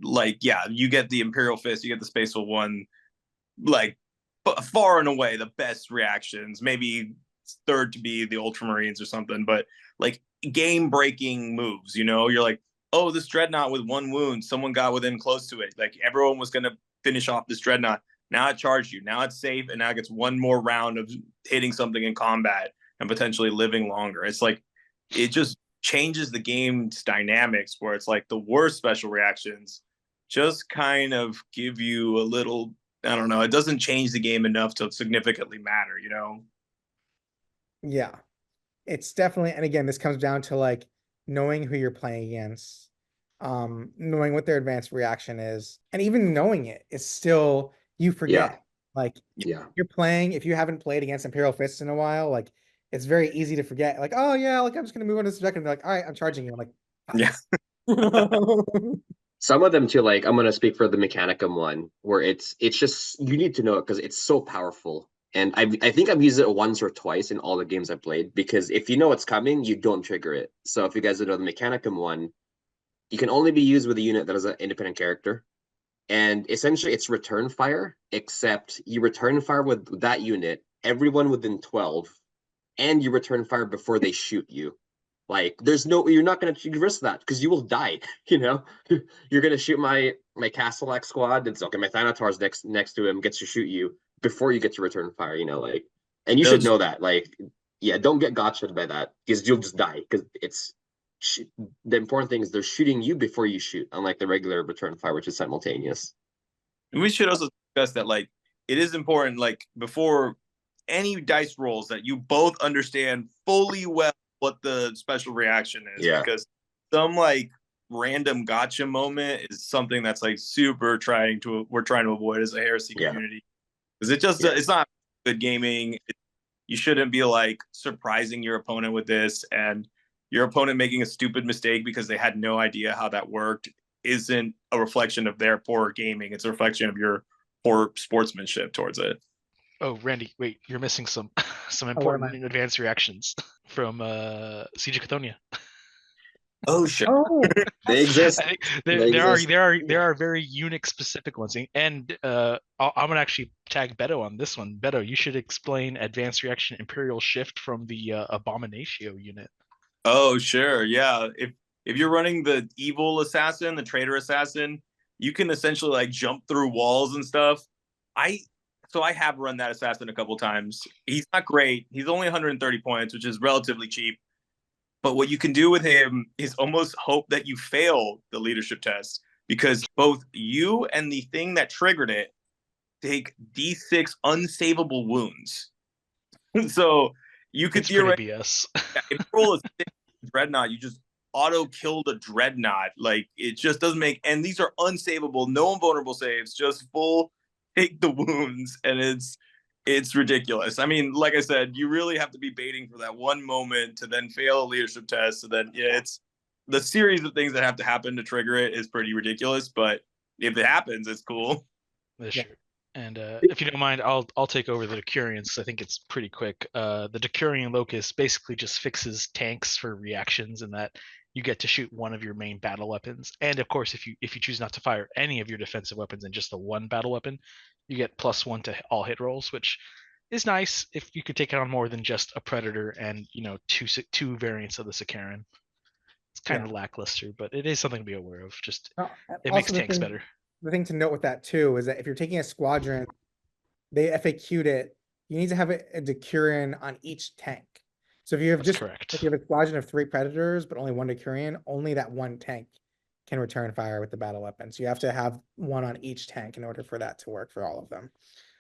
Like, yeah, you get the Imperial Fist, you get the Spaceful one, like far and away the best reactions. Maybe third to be the Ultramarines or something, but like game-breaking moves. You're like, oh, this Dreadnought with 1 wound, someone got within close to it. Like everyone was gonna finish off this Dreadnought. Now it charged you. Now it's safe, and now it gets 1 more round of hitting something in combat and potentially living longer. It's like it just changes the game's dynamics, where it's like the worst special reactions just kind of give you a little, I don't know, it doesn't change the game enough to significantly matter, Yeah. It's definitely, and again, this comes down to like knowing who you're playing against, knowing what their advanced reaction is, and even knowing it is still, you forget. Like you're playing, if you haven't played against Imperial Fists in a while, like it's very easy to forget. Like, oh yeah, like I'm just gonna move on to this objective and be like, all right, I'm charging you. I'm like, Yeah. Some of them too, like I'm gonna speak for the Mechanicum one, where it's just you need to know it because it's so powerful. And I think I've used it once or twice in all the games I've played, because if you know it's coming, you don't trigger it. So if you guys know the Mechanicum one, you can only be used with a unit that is an independent character. And essentially it's return fire, except you return fire with that unit, everyone within 12, and you return fire before they shoot you. Like you're not gonna risk that because you will die. You're gonna shoot my Castellax squad. It's okay. My Thanatar's next to him gets to shoot you before you get to return fire. And you should know that. Like, yeah, don't get gotcha'd by that because you'll just die. Because the important thing is they're shooting you before you shoot, unlike the regular return fire, which is simultaneous. And we should also discuss that, like, it is important, like, before any dice rolls, that you both understand fully well what the special reaction is. Yeah. Because some like random gotcha moment is something that's like super we're trying to avoid as a heresy community. Because it's not good gaming. You shouldn't be like surprising your opponent with this, and your opponent making a stupid mistake because they had no idea how that worked isn't a reflection of their poor gaming. It's a reflection of your poor sportsmanship towards it. Oh, Randy, wait, you're missing some what am important advanced reactions from Siege of Cthonia. Oh, sure. oh, They exist. I think They there are very Unix specific ones, and I'm gonna actually tag Beto on this one. Beto, you should explain advanced reaction Imperial Shift from the Abominatio unit. Oh, sure, yeah. If you're running the evil assassin, the traitor assassin, you can essentially like jump through walls and stuff. So I have run that assassin a couple times. He's not great. He's only 130 points, which is relatively cheap. But what you can do with him is almost hope that you fail the leadership test, because both you and the thing that triggered it take D6 unsavable wounds. So you could It's pretty theoretically, BS. if you roll a 6 dreadnought, you just auto killed a dreadnought. Like, it just doesn't make. And these are unsavable, no invulnerable saves, just full take the wounds, and it's ridiculous. I mean, like I said, you really have to be baiting for that one moment to then fail a leadership test. So then, yeah, it's the series of things that have to happen to trigger it is pretty ridiculous. But if it happens, it's cool. That's Yeah. true. And if you don't mind, I'll take over the Decurions. I think it's pretty quick. The Decurion Locust basically just fixes tanks for reactions, and that you get to shoot one of your main battle weapons. And of course, if you choose not to fire any of your defensive weapons and just the one battle weapon, you get +1 to all hit rolls, which is nice if you could take on more than just a Predator and two variants of the Sicaran. It's kind of lackluster, but it is something to be aware of. Just it makes tanks better. The thing to note with that too is that if you're taking a squadron, they FAQ'd it. You need to have a Decurion on each tank. So if you have That's correct. if you have a squadron of 3 Predators but only 1 Decurion, only that one tank can return fire with the battle weapon. So you have to have one on each tank in order for that to work for all of them.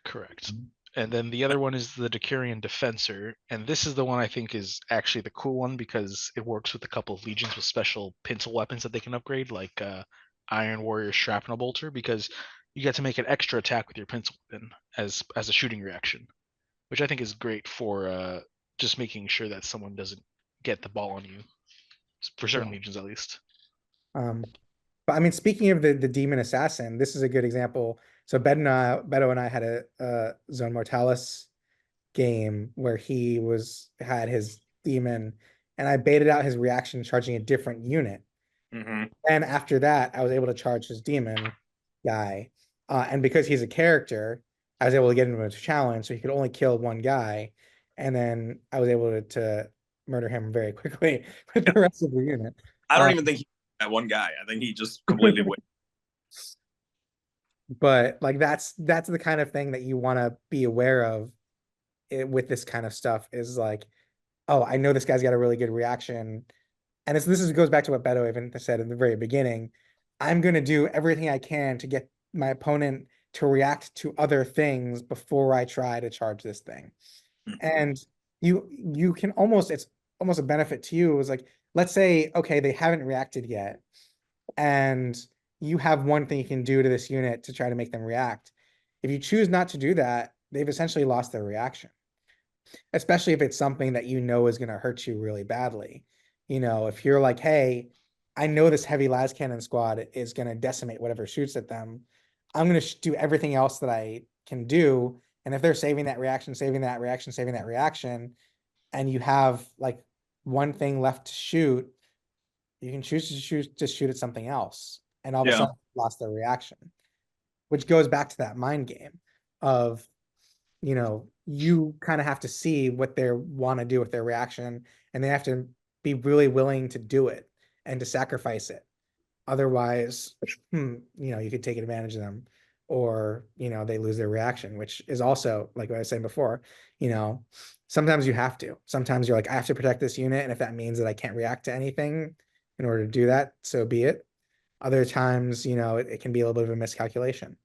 Correct. And then the other one is the Decurion Defensor, and this is the one I think is actually the cool one because it works with a couple of legions with special pintle weapons that they can upgrade, like Iron Warrior Shrapnel Bolter, because you get to make an extra attack with your pintle weapon as a shooting reaction, which I think is great for just making sure that someone doesn't get the ball on you, for certain legions at least. But I mean, speaking of the Demon Assassin, this is a good example. So Beto and I had a Zone Mortalis game where he had his demon, and I baited out his reaction charging a different unit. And after that, I was able to charge his demon guy. And because he's a character, I was able to get him into a challenge, so he could only kill one guy. And then I was able to murder him very quickly with the rest of the unit. I don't even think he that one guy. I think he just completely went. But like that's the kind of thing that you want to be aware of with this kind of stuff, is like, oh, I know this guy's got a really good reaction. And this goes back to what Beto even said in the very beginning. I'm going to do everything I can to get my opponent to react to other things before I try to charge this thing. And you can it's almost a benefit to you. Is like, let's say, okay, they haven't reacted yet, and you have one thing you can do to this unit to try to make them react. If you choose not to do that, they've essentially lost their reaction, especially if it's something that you know is going to hurt you really badly. If you're like, hey, I know this heavy las cannon squad is going to decimate whatever shoots at them, I'm going to do everything else that I can do. And if they're saving that reaction, and you have like one thing left to shoot, you can choose to shoot at something else. And all of a sudden lost their reaction, which goes back to that mind game of, you kind of have to see what they want to do with their reaction, and they have to be really willing to do it and to sacrifice it. Otherwise, you could take advantage of them, or, they lose their reaction, which is also, like what I was saying before, sometimes you have to. Sometimes you're like, I have to protect this unit, and if that means that I can't react to anything in order to do that, so be it. Other times, it can be a little bit of a miscalculation.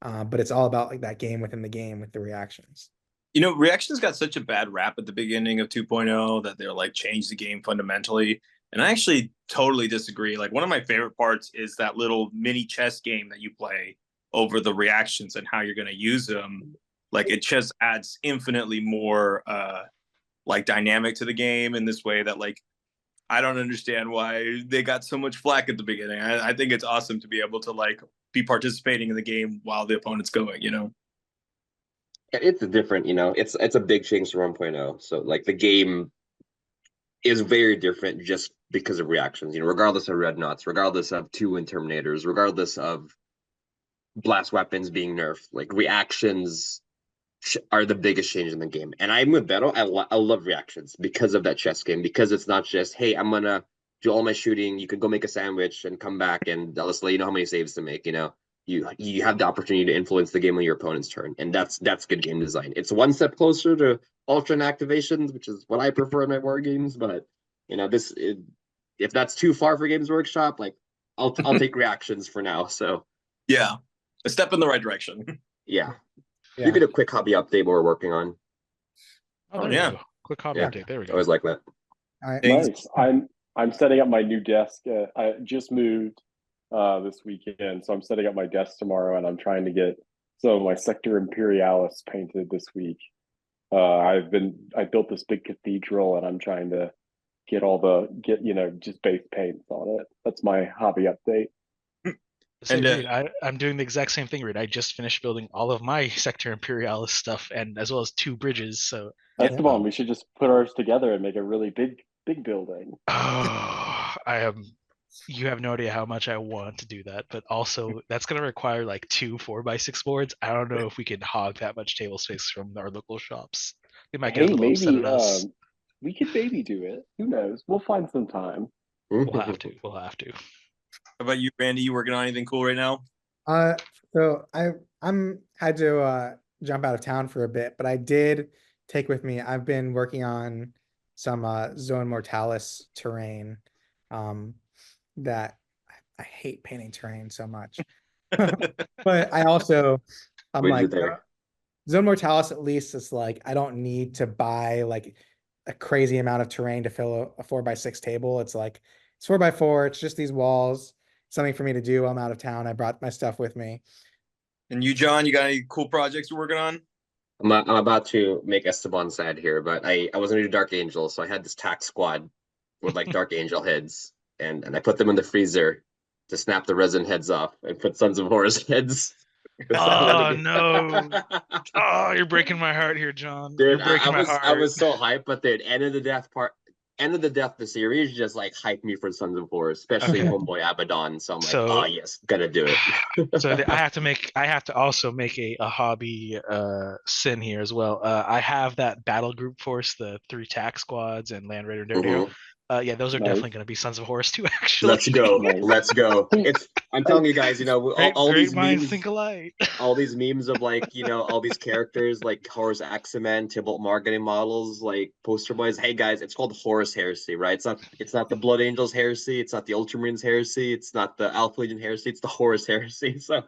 But it's all about like that game within the game with the reactions. Reactions got such a bad rap at the beginning of 2.0 that they're like changed the game fundamentally. And I actually totally disagree. Like, one of my favorite parts is that little mini chess game that you play over the reactions and how you're going to use them. Like, it just adds infinitely more like dynamic to the game in this way that, like, I don't understand why they got so much flack at the beginning. I think it's awesome to be able to like be participating in the game while the opponent's going, It's different, it's a big change to 1.0. So like the game is very different just because of reactions, regardless of red knots, regardless of 2 Interminators, regardless of blast weapons being nerfed, like reactions are the biggest change in the game. And I'm with Beto. I love reactions because of that chess game, because it's not just, hey, I'm gonna do all my shooting, you can go make a sandwich and come back and I'll just let you know how many saves to make. You have the opportunity to influence the game on your opponent's turn, and that's good game design. It's one step closer to alternate activations, which is what I prefer in my war games, but if that's too far for Games Workshop, like I'll take reactions for now. So Yeah, a step in the right direction. yeah. Yeah. Give it a quick hobby update what we're working on. Oh, there Yeah. we go. Quick hobby Yeah. update. There we I go. always like that. All right. Things- Nice. I'm setting up my new desk. I just moved this weekend, so I'm setting up my desk tomorrow, and I'm trying to get some of my Sector Imperialis painted this week. I built this big cathedral, and I'm trying to get just base paints on it. That's my hobby update. Say, And, Reed, I'm doing the exact same thing, Reed. I just finished building all of my Sector Imperialis stuff, and as well as 2 bridges. So Esteban, we should just put ours together and make a really big building. oh, you have no idea how much I want to do that, but also that's going to require like 2 4x6 boards. I don't know if we can hog that much table space from our local shops. They might get a Hey, little upset maybe at us. we could maybe do it. Who knows? We'll find some time. We'll have to. We'll have to. How about you, Randy? You working on anything cool right now? So I'm had to jump out of town for a bit, but I did take with me. I've been working on some Zone Mortalis terrain. That I hate painting terrain so much, but I also I'm Wait, like there. Zone Mortalis. At least it's like I don't need to buy like a crazy amount of terrain to fill a 4x6 table. It's like it's 4x4. It's just these walls. Something for me to do while I'm out of town. I brought my stuff with me. And you, John, you got any cool projects you're working on? I'm about to make Esteban sad here, but I was gonna do Dark Angel, so I had this tack squad with like Dark Angel heads, and I put them in the freezer to snap the resin heads off and put Sons of Horus heads. Oh no! Oh, you're breaking my heart here, John. You're Dude, breaking my I heart. was so hyped, but the end of the death the series just like hyped me for Sons of Horus, especially Okay. Homeboy Abaddon. So I'm like, So- oh yes, gotta do it. So I have to also make a hobby sin here as well. I have that battle group force, the 3 tack squads and Land Raider and Daredevil. Mhm. Yeah, those are Nice. definitely going to be Sons of Horus too. Actually, Let's go, Nice. let's go. I'm telling you guys, all great these minds memes, think alike. all these memes of like, all these characters like Horus Axeman, Tybalt Marketing models, like poster boys. Hey guys, it's called Horus Heresy, right? It's not the Blood Angels Heresy, it's not the Ultramarines Heresy, it's not the Alpha Legion Heresy, it's the Horus Heresy. So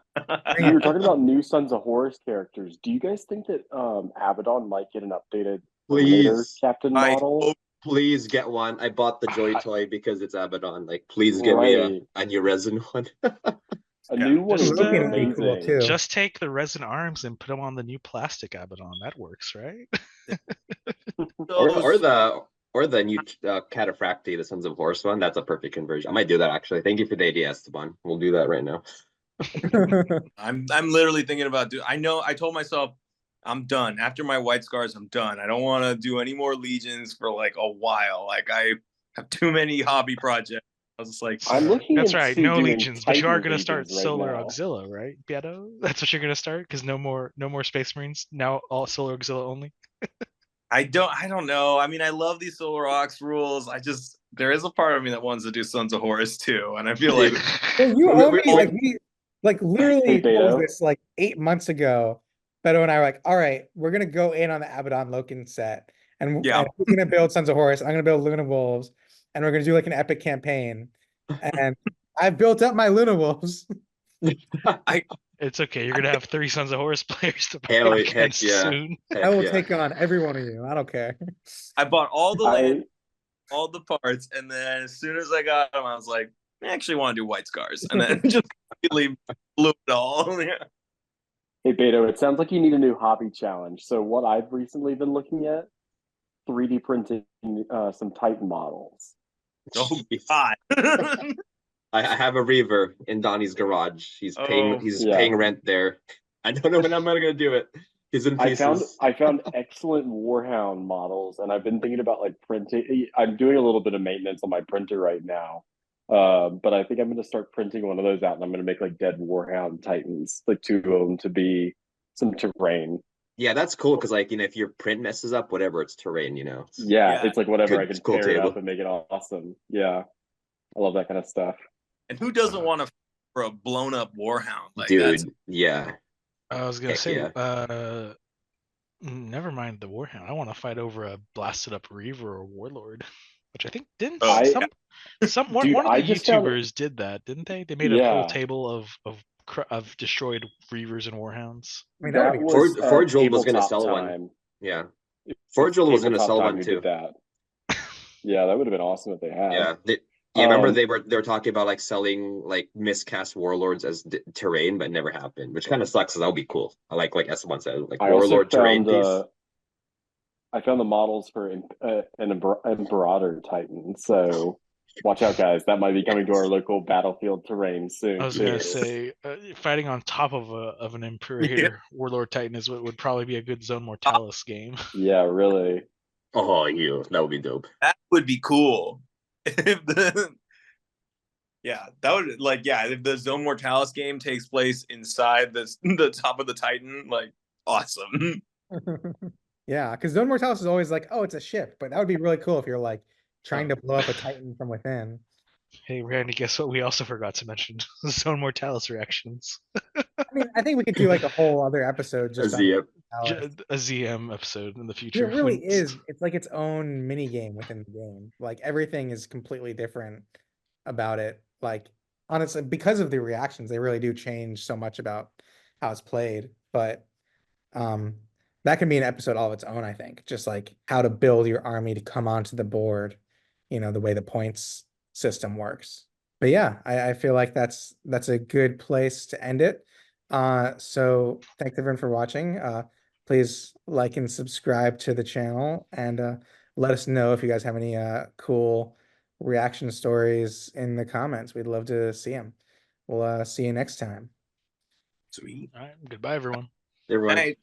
You were talking about new Sons of Horus characters. Do you guys think that Abaddon might get an updated Terminator please, Captain I model? hope- please get one. I bought the Joy toy because it's Abaddon. Like, please give me Right. a new resin one. A new one Just, would be Logan would be cool, amazing. too. Just take the resin arms and put them on the new plastic Abaddon. That works, right? or the new Cataphracti, the Sons of Horus one. That's a perfect conversion. I might do that actually. Thank you for the idea, Esteban. We'll do that right now. I'm literally thinking about I know I told myself I'm done. After my White Scars, I'm done. I don't want to do any more Legions for like a while. Like I have too many hobby projects. I was just like, I'm looking That's into right. No doing legions, but you are Titan going to start Legions right Solar now. Auxilla, right, Beto? That's what you're going to start because no more Space Marines. Now all Solar Auxilla only. I don't know. I mean, I love these Solar Ox rules. There is a part of me that wants to do Sons of Horus too, and I feel like Well, you We- owe we- me like literally Hey, what was Beto. this like 8 months ago? Beto and I were like, all right, we're gonna go in on the Abaddon Loken set, and Yeah. we're gonna build Sons of Horus. I'm gonna build Luna Wolves, and we're gonna do like an epic campaign. And I've built up my Luna Wolves. It's okay. You're going to have 3 Sons of Horus players to play Heck against yeah. soon. I will Heck yeah. take on every one of you. I don't care. I bought all the land, I all the parts, and then as soon as I got them, I was like, I actually want to do White Scars, and then just completely blew it all. Yeah. Hey Beto, it sounds like you need a new hobby challenge. So what I've recently been looking at, 3D printing some Titan models. Oh Jeez. God. I have a Reaver in Donnie's garage. He's paying Oh. paying rent there. I don't know when I'm gonna do it. He's in pieces. I found excellent Warhound models, and I've been thinking about like printing. I'm doing a little bit of maintenance on my printer right now, but I think I'm going to start printing one of those out, and I'm going to make like dead Warhound Titans, like 2 of them to be some terrain. Yeah, that's cool because like if your print messes up, whatever, it's terrain. Yeah, it's like whatever Good- I can cool tear it table. up and make it awesome. Yeah, I love that kind of stuff. And who doesn't want to for a blown up Warhound like Dude, that? yeah. I was going to Heck say, never mind the Warhound. I want to fight over a blasted up Reaver or Warlord. which I think didn't Oh, I- one Dude, of the I just found- YouTubers did that, didn't they? They made a whole Yeah. table of destroyed Reavers and Warhounds. I mean, that would That be was Forgeworld was gonna tabletop sell one. time. Yeah. It Forgeworld was gonna tabletop sell time one who too. did that. Yeah, that would have been awesome if they had. Yeah. Remember Um, they were talking about like selling like miscast warlords as terrain, but it never happened, which kind of sucks. Cause that would be cool. I like Esteban said, like I also warlord terrain found piece. I found the models for an Imperator Titan. So watch out, guys. That might be coming to our local battlefield terrain soon. I was too. gonna say, fighting on top of an Imperator Warlord Titan is what would probably be a good Zone Mortalis game. Yeah, really. Oh, that would be dope. That would be cool. Yeah, that would if the Zone Mortalis game takes place inside the top of the Titan, like awesome. Yeah, because Zone Mortalis is always like, oh, it's a ship, but that would be really cool if you're like trying to blow up a Titan from within. Hey, Randy, guess what? We also forgot to mention Zone Mortalis reactions. I mean, I think we could do like a whole other episode just on Mortalis. A ZM episode in the It future. really when- is. It's like its own mini game within the game. Like everything is completely different about it. Like honestly, because of the reactions, they really do change so much about how it's played. But that can be an episode all of its own, I think. Just like how to build your army to come onto the board, the way the points system works. But yeah, I feel like that's a good place to end it. So thanks everyone for watching. Please like and subscribe to the channel and let us know if you guys have any cool reaction stories in the comments. We'd love to see them. We'll see you next time. Sweet. All right, goodbye, everyone. Everyone. Night.